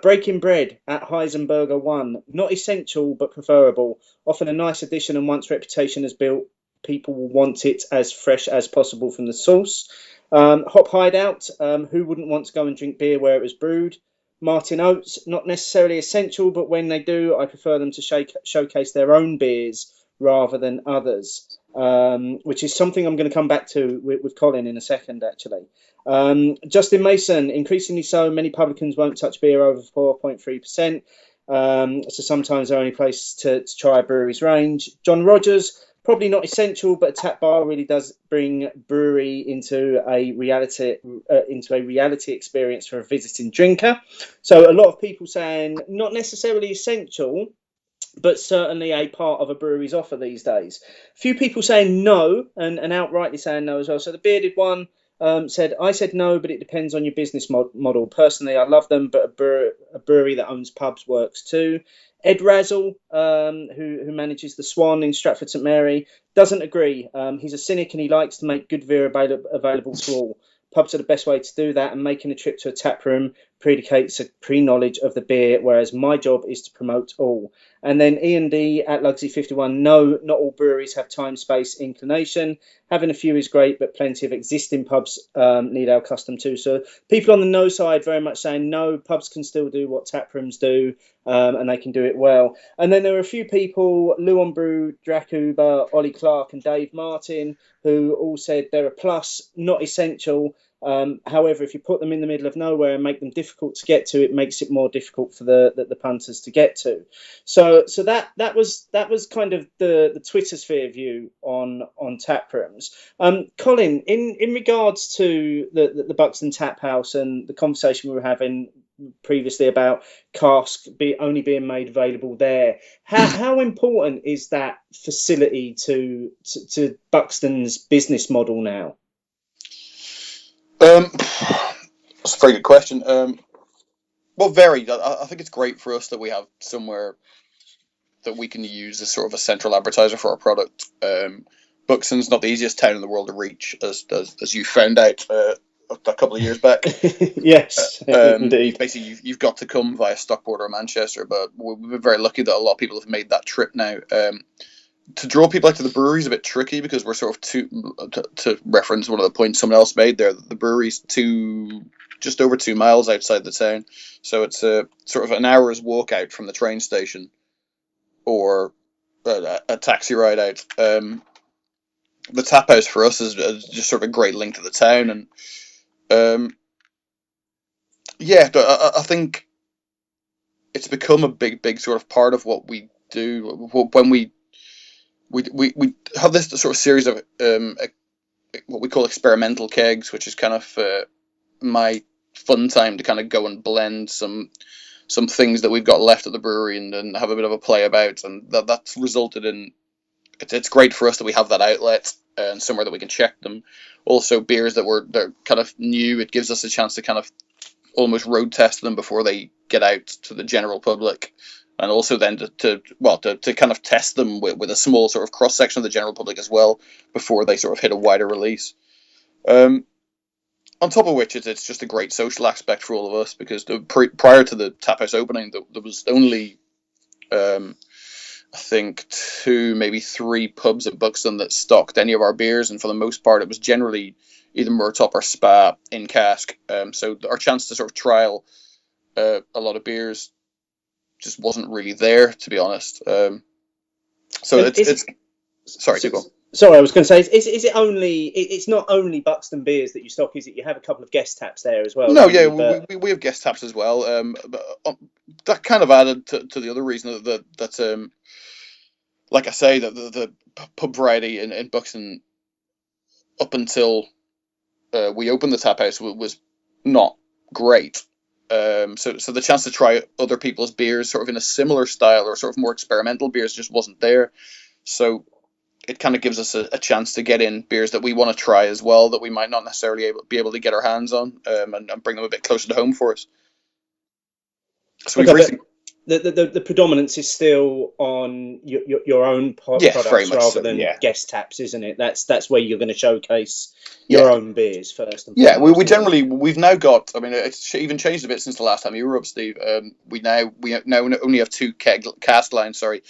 Breaking Bread at Heisenberger 1, not essential but preferable. Often a nice addition, and once reputation is built, people will want it as fresh as possible from the source. Hop Hideout, who wouldn't want to go and drink beer where it was brewed? Martin Oates, not necessarily essential, but when they do, I prefer them to showcase their own beers rather than others, which is something I'm going to come back to with Colin in a second, actually. Justin Mason, increasingly so, many publicans won't touch beer over 4.3%, so sometimes they're only place to try a brewery's range. John Rogers, probably not essential, but a tap bar really does bring brewery into a reality experience for a visiting drinker. So a lot of people saying not necessarily essential, but certainly a part of a brewery's offer these days. A few people saying no, and outrightly saying no as well. So the bearded one, said, I said no, but it depends on your business model. Personally, I love them, but a brewery that owns pubs works too. Ed Razzle, who manages the Swan in Stratford St Mary, doesn't agree. He's a cynic and he likes to make good beer available to all. Pubs are the best way to do that, and making a trip to a tap room predicates a pre-knowledge of the beer, whereas my job is to promote all. And then Ian D at Lugsy 51, no, not all breweries have time, space, inclination. Having a few is great, but plenty of existing pubs need our custom too. So people on the no side very much saying no, pubs can still do what tap rooms do, and they can do it well. And then there are a few people, Luon Brew, Dracuba, Ollie Clark and Dave Martin, who all said they're a plus, not essential. However, if you put them in the middle of nowhere and make them difficult to get to, it makes it more difficult for the punters to get to. So that was kind of the Twitter sphere view on tap rooms. Colin, in regards to the Buxton Tap House and the conversation we were having previously about cask only being made available there, how important is that facility to Buxton's business model now? That's a very good question. Well, varied. I think it's great for us that we have somewhere that we can use as sort of a central advertiser for our product. Buxton's not the easiest town in the world to reach, as you found out a couple of years back. Yes, indeed. Basically, you've got to come via Stockport or Manchester, but we've been very lucky that a lot of people have made that trip now. To draw people out to the brewery is a bit tricky because we're sort of to reference one of the points someone else made there. The brewery's just over 2 miles outside the town, so it's a sort of an hour's walk out from the train station, or a taxi ride out. The tap house for us is just sort of a great link to the town, and I think it's become a big sort of part of what we do when we have this sort of series of what we call experimental kegs, which is kind of my fun time to kind of go and blend some things that we've got left at the brewery and have a bit of a play about, and that's resulted in it's great for us that we have that outlet and somewhere that we can check them. Also, beers they're kind of new, it gives us a chance to kind of almost road test them before they get out to the general public. And also then to kind of test them with a small sort of cross section of the general public as well before they sort of hit a wider release. On top of which, it's just a great social aspect for all of us because prior to the tap house opening, there was only I think 2, maybe 3 pubs at Buxton that stocked any of our beers, and for the most part, it was generally either Moortop or Spa in cask. So our chance to sort of trial a lot of beers just wasn't really there, to be honest. So it's sorry, go on. Sorry, I was going to say, is it only? It's not only Buxton beers that you stock, is it? You have a couple of guest taps there as well. No, yeah, we have guest taps as well. But that kind of added to the other reason that like I say, that the pub variety in Buxton up until we opened the tap house was not great. So the chance to try other people's beers sort of in a similar style or sort of more experimental beers just wasn't there. So it kind of gives us a chance to get in beers that we want to try as well, that we might not necessarily be able to get our hands on, and bring them a bit closer to home for us. So the predominance is still on your own products rather than guest taps, isn't it? That's where you're going to showcase your own beers first. And we've now got. I mean, it's even changed a bit since the last time you were up, Steve. We now only have 2 cask lines. Sorry,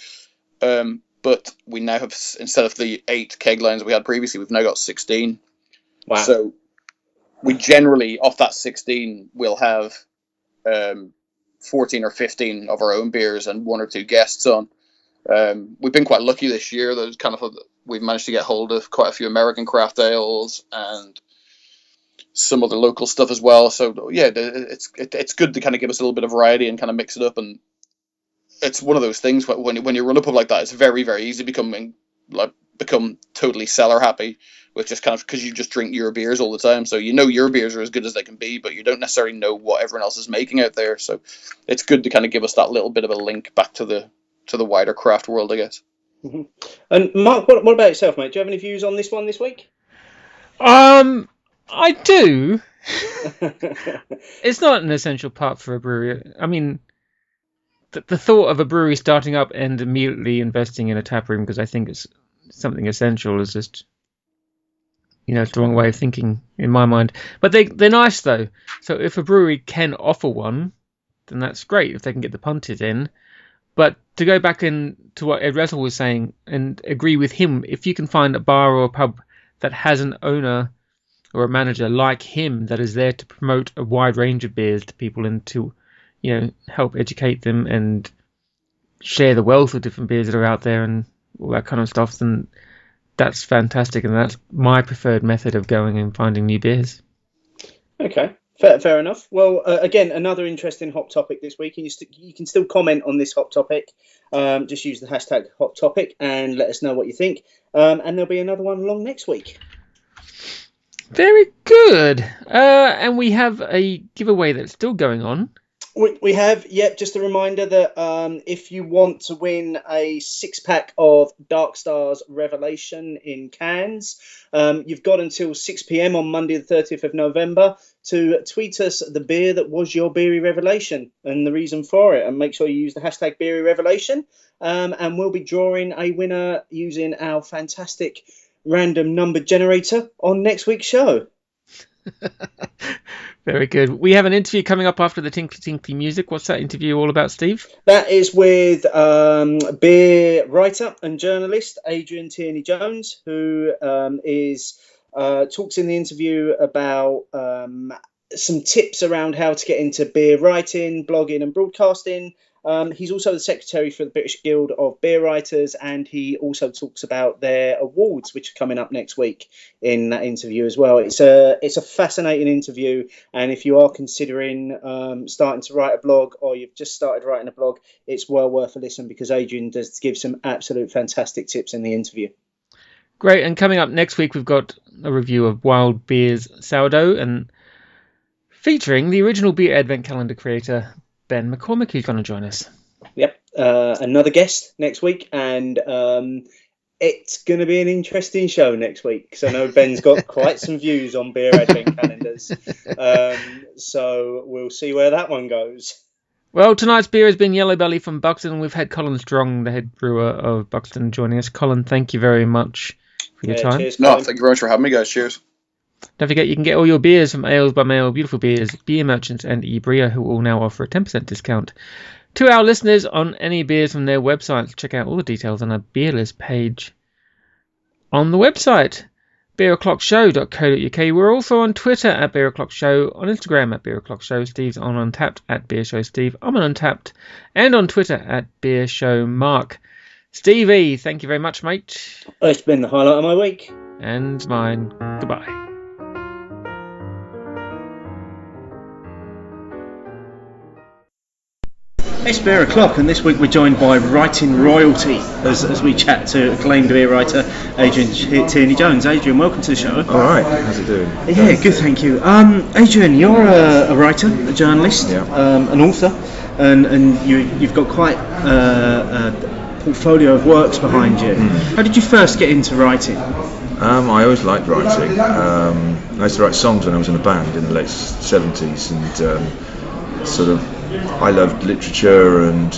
but we now have, instead of the 8 keg lines we had previously, we've now got 16. Wow! So we generally, off that 16, we'll have 14 or 15 of our own beers and 1 or 2 guests on. We've been quite lucky this year. We've managed to get hold of quite a few American craft ales and some other local stuff as well. So yeah, it's good to kind of give us a little bit of variety and kind of mix it up. And it's one of those things when you run a pub like that, it's very, very easy to become totally cellar happy with just kind of, because you just drink your beers all the time. So you know your beers are as good as they can be, but you don't necessarily know what everyone else is making out there. So it's good to kind of give us that little bit of a link back to the wider craft world, I guess. Mm-hmm. And Mark, what about yourself, mate? Do you have any views on this one this week? I do. It's not an essential part for a brewery. I mean, the thought of a brewery starting up and immediately investing in a tap room because I think it's something essential is just, it's the wrong way of thinking in my mind. But they're nice though. So if a brewery can offer one, then that's great if they can get the punters in. But to go back to what Ed Russell was saying and agree with him, if you can find a bar or a pub that has an owner or a manager like him that is there to promote a wide range of beers to people and to, help educate them and share the wealth of different beers that are out there and all that kind of stuff, then that's fantastic. And that's my preferred method of going and finding new beers. Okay. Fair enough. Well, again, another interesting hot topic this week. You can still comment on this hot topic. Just use the hashtag hot topic and let us know what you think. And there'll be another one along next week. Very good. And we have a giveaway that's still going on. We have, just a reminder that if you want to win a 6-pack of Dark Stars Revelation in cans, you've got until 6 p.m. on Monday the 30th of November to tweet us the beer that was your beery revelation and the reason for it. And make sure you use the hashtag beery revelation. And we'll be drawing a winner using our fantastic random number generator on next week's show. Very good. We have an interview coming up after the Tinkly Tinkly music. What's that interview all about, Steve? That is with beer writer and journalist Adrian-Tierney Jones, who talks in the interview about some tips around how to get into beer writing, blogging and broadcasting. He's also the secretary for the British Guild of Beer Writers, and he also talks about their awards, which are coming up next week in that interview as well. It's a fascinating interview, and if you are considering starting to write a blog or you've just started writing a blog, it's well worth a listen because Adrian does give some absolute fantastic tips in the interview. Great, and coming up next week, we've got a review of Wild Beer's Sourdough, and featuring the original Beer Advent Calendar creator, Ben McCormick, who's going to join us. Yep, another guest next week, and it's going to be an interesting show next week because I know Ben's got quite some views on beer advent calendars, so we'll see where that one goes. Well, tonight's beer has been Yellow Belly from Buxton, and we've had Colin Stronge, the head brewer of Buxton, joining us. Colin, thank you very much for your time. Cheers, thank you very much for having me, guys. Cheers. Don't forget, you can get all your beers from Ales by Mail, Beautiful Beers, Beer Merchants and eBrewer, who will now offer a 10% discount to our listeners on any beers from their websites. Check out all the details on our beer list page on the website, beeroclockshow.co.uk. We're also on Twitter at Beer O'Clock Show, on Instagram at Beer O'Clock Show. Steve's on Untapped at Beer Show Steve. I'm on Untapped and on Twitter at Beer Show Mark. Stevie, thank you very much, mate. It's been the highlight of my week. And mine. Goodbye. It's Beer O'Clock, and this week we're joined by Writing Royalty as we chat to acclaimed beer writer Adrian-Tierney Jones. Adrian, welcome to the show. All right, how's it doing? Yeah, good, thank you. Adrian, you're a writer, a journalist, an author, and you've got quite a portfolio of works behind you. How did you first get into writing? I always liked writing. I used to write songs when I was in a band in the late 70s, and I loved literature, and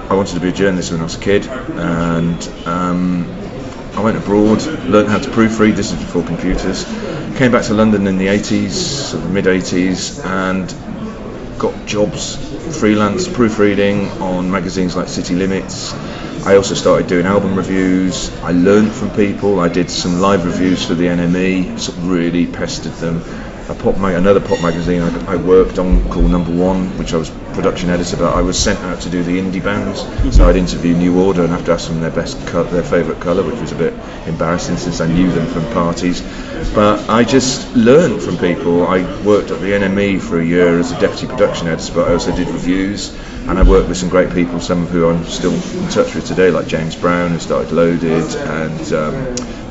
I wanted to be a journalist when I was a kid, and I went abroad, learned how to proofread. This is before computers. Came back to London in the 80s, sort of mid-80s, and got jobs, freelance proofreading on magazines like City Limits. I also started doing album reviews. I learned from people. I did some live reviews for the NME, sort of really pestered them. Another pop magazine I worked on called Number One, which I was production editor, but I was sent out to do the indie bands. So I'd interview New Order and have to ask them their favourite colour, which was a bit embarrassing since I knew them from parties. But I just learned from people. I worked at the NME for a year as a deputy production editor, but I also did reviews, and I worked with some great people, some of who I'm still in touch with today, like James Brown, who started Loaded, and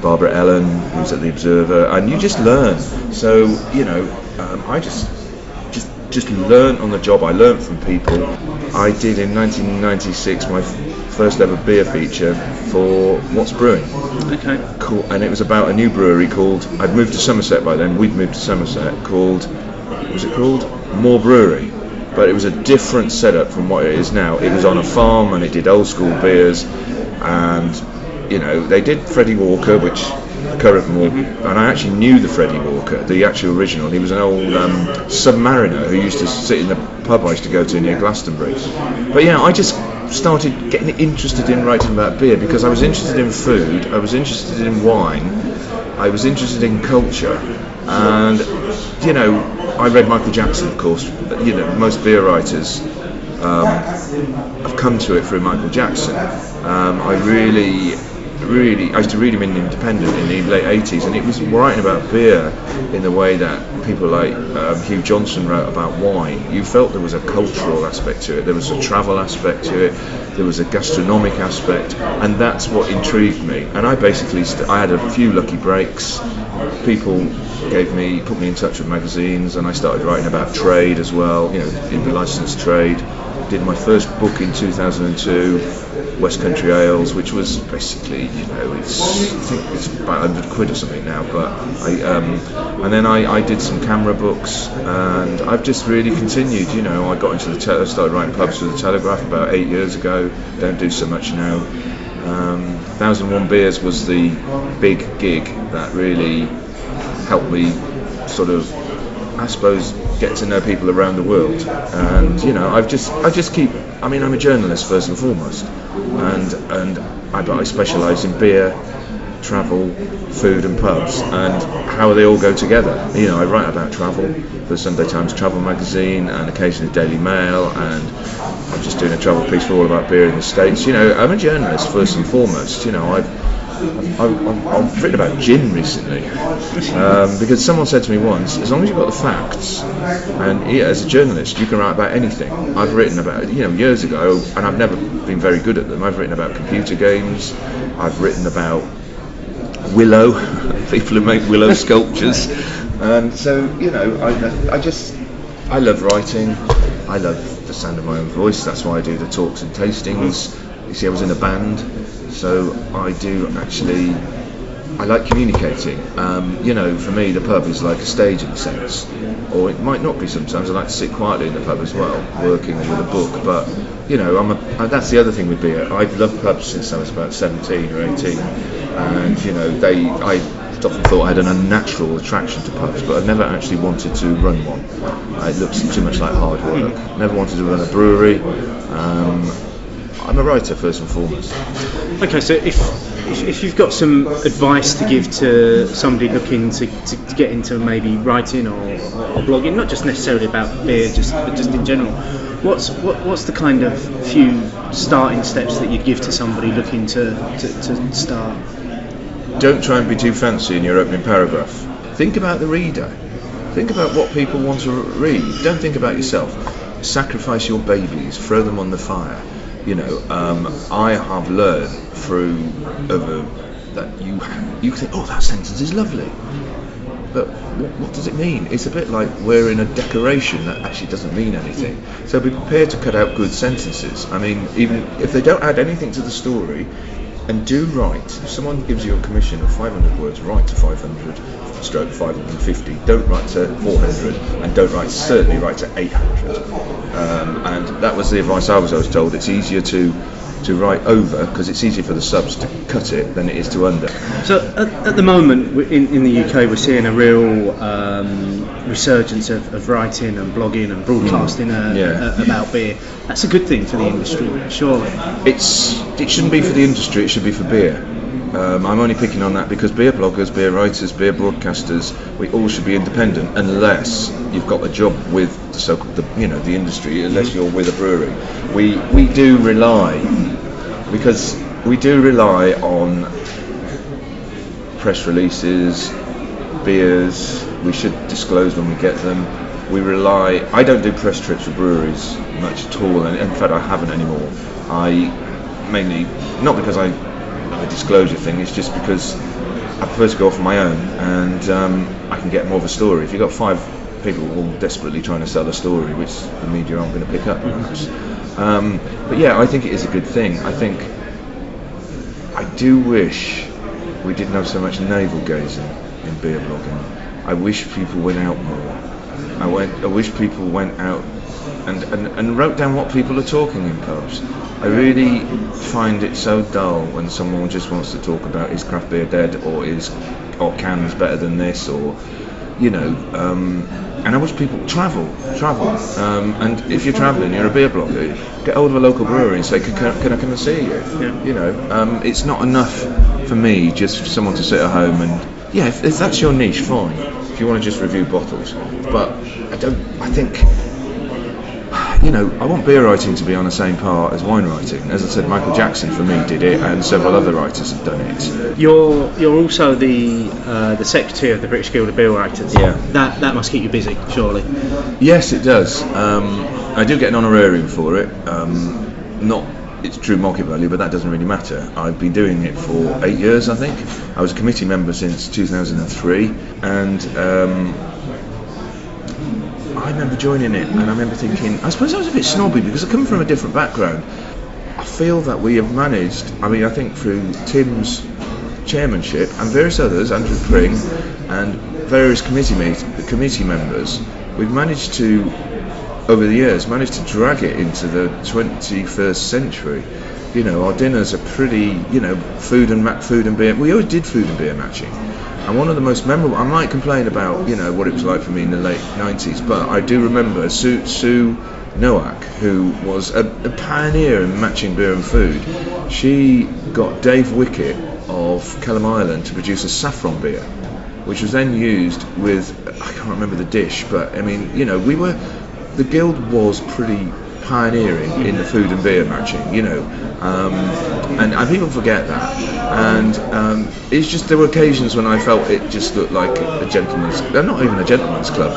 Barbara Ellen, who's at the Observer, and you just learn. So I just learned on the job. I learned from people. I did in 1996 my first ever beer feature for What's Brewing. Okay. Cool. And it was about a new brewery called, I'd moved to Somerset by then, we'd moved to Somerset, was it called More Brewery? But it was a different setup from what it is now. It was on a farm and it did old school beers, and they did Freddie Walker, which the current more, and I actually knew the Freddie Walker, the actual original. He was an old submariner who used to sit in the pub I used to go to near Glastonbury. But yeah, I just started getting interested in writing about beer because I was interested in food, I was interested in wine, I was interested in culture, and I read Michael Jackson, of course. Most beer writers have come to it through Michael Jackson. I used to read him in Independent in the late 80s, and it was writing about beer in the way that people like Hugh Johnson wrote about wine. You felt there was a cultural aspect to it, there was a travel aspect to it, there was a gastronomic aspect, and that's what intrigued me. And I basically, I had a few lucky breaks. People put me in touch with magazines, and I started writing about trade as well, in the licensed trade. Did my first book in 2002, West Country Ales, which was basically, I think it's about 100 quid or something now, but and then I did some camera books, and I've just really continued, I got into I started writing pubs for the Telegraph about 8 years ago, don't do so much now. 1001 Beers was the big gig that really helped me sort of, I suppose, get to know people around the world. And I just keep, I'm a journalist first and foremost, and I specialise in beer, travel, food and pubs, and how they all go together. I write about travel for the Sunday Times travel magazine and occasionally Daily Mail, and I'm just doing a travel piece for All About Beer in the States. I'm a journalist first and foremost. I've written about gin recently because someone said to me once, as long as you've got the facts, and as a journalist you can write about anything. I've written about, years ago, and I've never been very good at them, I've written about computer games, I've written about willow, people who make willow sculptures, and so I love writing, I love the sound of my own voice, that's why I do the talks and tastings. You see, I was in a band, so I like communicating. For me the pub is like a stage in a sense, or it might not be sometimes. I like to sit quietly in the pub as well, working or with a book, but that's the other thing with beer. I've loved pubs since I was about 17 or 18, and I often thought I had an unnatural attraction to pubs, but I never actually wanted to run one. It looks too much like hard work. Never wanted to run a brewery. I'm a writer first and foremost. Okay, so if you've got some advice to give to somebody looking to get into maybe writing or blogging, not just necessarily about beer, but just in general, what's the kind of few starting steps that you'd give to somebody looking to start? Don't try and be too fancy in your opening paragraph. Think about the reader. Think about what people want to read. Don't think about yourself. Sacrifice your babies, throw them on the fire. I have learned through that you think, oh, that sentence is lovely, but what does it mean? It's a bit like wearing a decoration that actually doesn't mean anything. So be prepared to cut out good sentences. Even if they don't add anything to the story, and do write. If someone gives you a commission of 500 words, write to 500/550. Don't write to 400, and certainly write to 800. And that was the advice I was told. It's easier to write over because it's easier for the subs to cut it than it is to under. So at the moment in the UK we're seeing a real resurgence of writing and blogging and broadcasting about beer. That's a good thing for the industry, surely. It shouldn't be for the industry, it should be for beer. I'm only picking on that because beer bloggers, beer writers, beer broadcasters, we all should be independent unless you've got a job with the industry, unless you're with a brewery. We do rely on press releases, beers. We should disclose when we get them. I don't do press trips for breweries much at all, and in fact I haven't anymore. I mainly, not because a disclosure thing, it's just because I prefer to go off on my own, and I can get more of a story. If you've got 5 people all desperately trying to sell a story, which the media aren't going to pick up perhaps, But yeah, I think it is a good thing. I do wish we didn't have so much navel gazing in beer blogging. I wish people went out more. I wish people went out and wrote down what people are talking in pubs. I really find it so dull when someone just wants to talk about is craft beer dead, or cans better than this, or and I wish people travel. And if you're travelling, you're a beer blogger, get hold of a local brewery and say, can I come and see you? Yeah. It's not enough for me just for someone to sit at home and if that's your niche, fine. If you want to just review bottles, but I think. I want beer writing to be on the same par as wine writing. As I said, Michael Jackson for me did it, and several other writers have done it. You're also the secretary of the British Guild of Beer Writers. Yeah. That must keep you busy, surely. Yes, it does. I do get an honorarium for it. Not its true market value, but that doesn't really matter. I've been doing it for 8 years, I think. I was a committee member since 2003, and I remember joining it, and I remember thinking, I suppose I was a bit snobby because I come from a different background. I feel that we have managed, I think through Tim's chairmanship and various others, Andrew Pring and various committee members, we've managed to, over the years, drag it into the 21st century. Our dinners are pretty, food and beer. We always did food and beer matching. And one of the most memorable, I might complain about, what it was like for me in the late 90s, but I do remember Sue Nowak, who was a pioneer in matching beer and food. She got Dave Wickett of Kelham Island to produce a saffron beer, which was then used with, I can't remember the dish, but the guild was pretty pioneering in the food and beer matching, and people forget that, and it's just there were occasions when I felt it just looked like a gentleman's, not even a gentleman's club,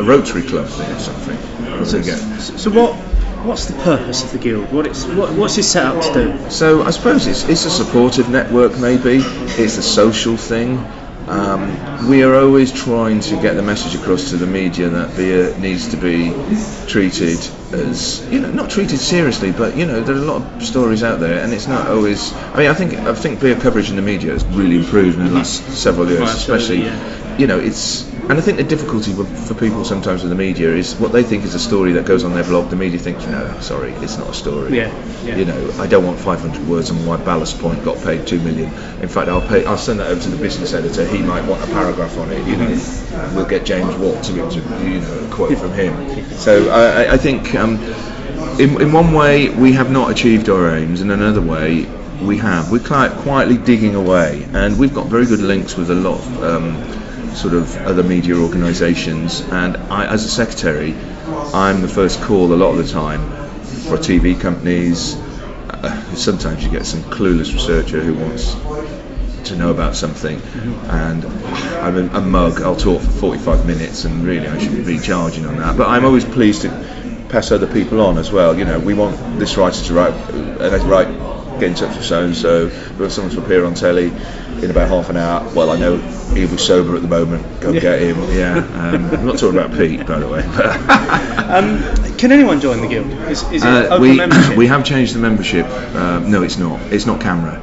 a Rotary club thing or something. So what's the purpose of the guild? What's it set up to do? So I suppose it's a supportive network, maybe it's a social thing. We are always trying to get the message across to the media that beer needs to be treated as, not treated seriously, but there are a lot of stories out there, and it's not always. I think beer coverage in the media has really improved in the last several years, especially. It's. And I think the difficulty for people sometimes with the media is what they think is a story that goes on their blog. The media thinks, no, sorry, it's not a story. Yeah. I don't want 500 words on why Ballast Point got paid 2 million. In fact, I'll send that over to the business editor. He might want a paragraph on it. We'll get James Watt to a quote from him. So I think in one way we have not achieved our aims, in another way we're quietly digging away, and we've got very good links with a lot of sort of other media organisations, and I, as a secretary, I'm the first call a lot of the time for TV companies. Sometimes you get some clueless researcher who wants to know about something, and I'm a mug. I'll talk for 45 minutes, and really I shouldn't be charging on that. But I'm always pleased to pass other people on as well. We want this writer to write, get in touch with so and so. We want someone to appear on telly in about half an hour. Well, I know he'll be sober at the moment. Go get him. Yeah. I'm not talking about Pete, by the way. Can anyone join the guild? Is it open membership? We have changed the membership. No, it's not. It's not camera.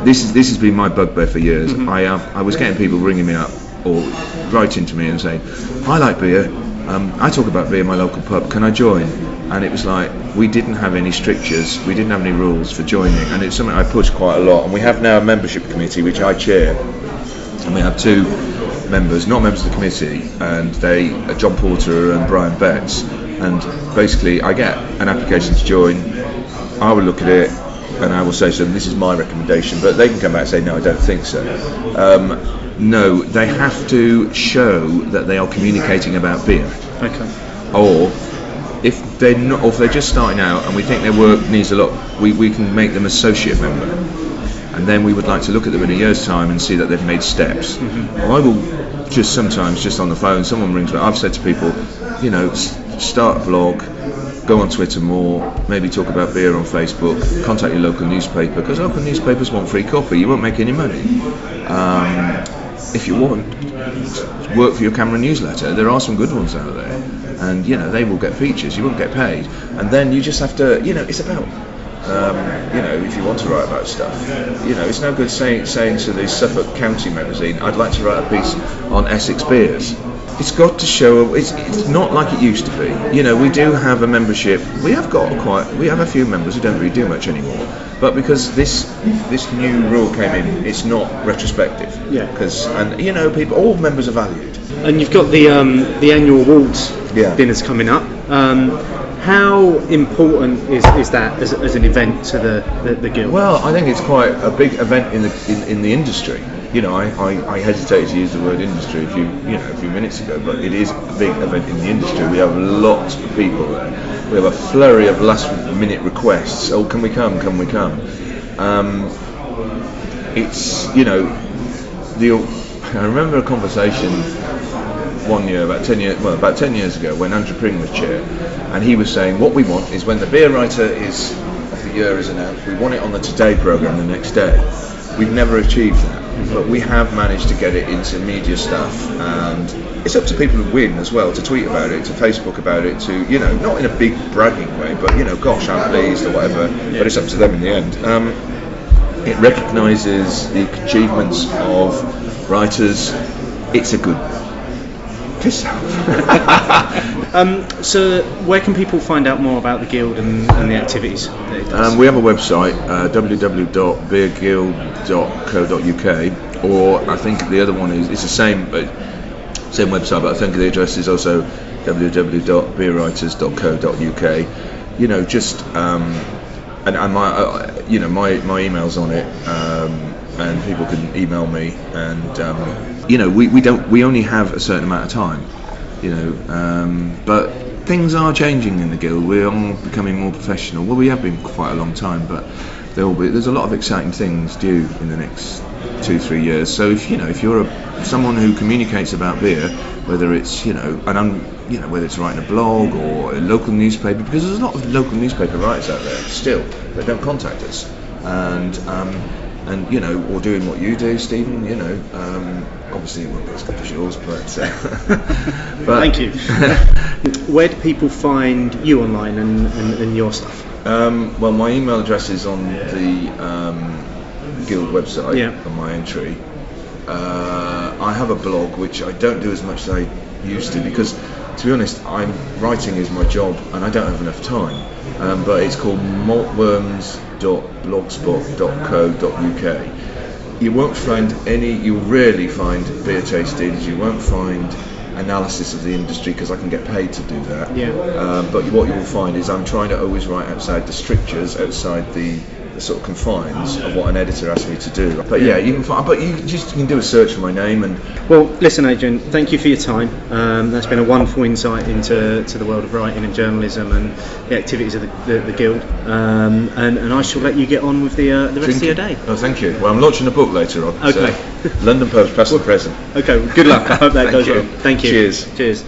This has been my bugbear for years. I was getting people ringing me up or writing to me and saying, I like beer. I talk about beer in my local pub. Can I join? And it was like, we didn't have any strictures, we didn't have any rules for joining, and it's something I push quite a lot. And we have now a membership committee which I chair, and we have two members, not members of the committee, and they are John Porter and Brian Betts. And basically I get an application to join, I will look at it and I will say to them, this is my recommendation, but they can come back and say, no, I don't think so. No, they have to show that they are communicating about beer. Okay. Or if they're not, or if they're just starting out and we think their work needs a lot, we can make them associate member, and then we would like to look at them in a year's time and see that they've made steps. I will just sometimes, just on the phone, someone rings me. I've said to people, start a blog, go on Twitter more, maybe talk about beer on Facebook, contact your local newspaper, because local newspapers want free copy. You won't make any money. If you want, work for your Camera newsletter. There are some good ones out there. and they will get features. You won't get paid, and then you just have to. It's about. If you want to write about stuff, it's no good saying to the Suffolk County magazine, I'd like to write a piece on Essex beers. It's got to show. It's not like it used to be. We do have a membership. We have a few members who don't really do much anymore. But because this new rule came in, it's not retrospective. Yeah. People, all members are valued. And you've got the annual awards dinners coming up. How important is that as an event to the guild? Well, I think it's quite a big event in the industry. I hesitated to use the word industry a few minutes ago, but it is a big event in the industry. We have lots of people there. We have a flurry of last-minute requests. Oh, can we come? Can we come? I remember a conversation one year, about 10 years ago, when Andrew Pring was chair, and he was saying what we want is when the beer writer of the year is announced, we want it on the Today programme the next day. We've never achieved that, but we have managed to get it into media stuff, and it's up to people who win as well to tweet about it, to Facebook about it, to not in a big bragging way, but gosh, I'm pleased or whatever. But it's up to them in the end. It recognises the achievements of writers. It's a good piss off. So where can people find out more about the guild and the activities that it does? We have a website, www.beerguild.co.uk, or I think the other one is the same website, but I think the address is also www.beerwriters.co.uk. My email's on it, and people can email me, and we only have a certain amount of time, but things are changing in the guild. We are becoming more professional. Well, we have been for quite a long time, but there's a lot of exciting things due in the next 2-3 years. So if you're someone who communicates about beer, whether it's whether it's writing a blog or a local newspaper, because there's a lot of local newspaper writers out there still that don't contact us, and or doing what you do, Stephen. Obviously it won't be as good as yours, but thank you. Where do people find you online and your stuff? Well, my email address is on the guild website, on my entry. I have a blog which I don't do as much as I used to, because to be honest, writing is my job and I don't have enough time. But it's called maltworms.blogspot.co.uk. You'll rarely find beer tastings. You won't find analysis of the industry, because I can get paid to do that. But what you will find is I'm trying to always write outside the strictures, outside the sort of confines of what an editor asks me to do. But you can find. But you can do a search for my name. And well, listen, Adrian, thank you for your time. That's been a wonderful insight into the world of writing and journalism and the activities of the guild. And I shall let you get on with the rest of your day. Oh, thank you. Well, I'm launching a book later on. Okay. So London Post, past and present. Okay. Well, good luck. I hope that goes well. Thank you. Cheers. Cheers.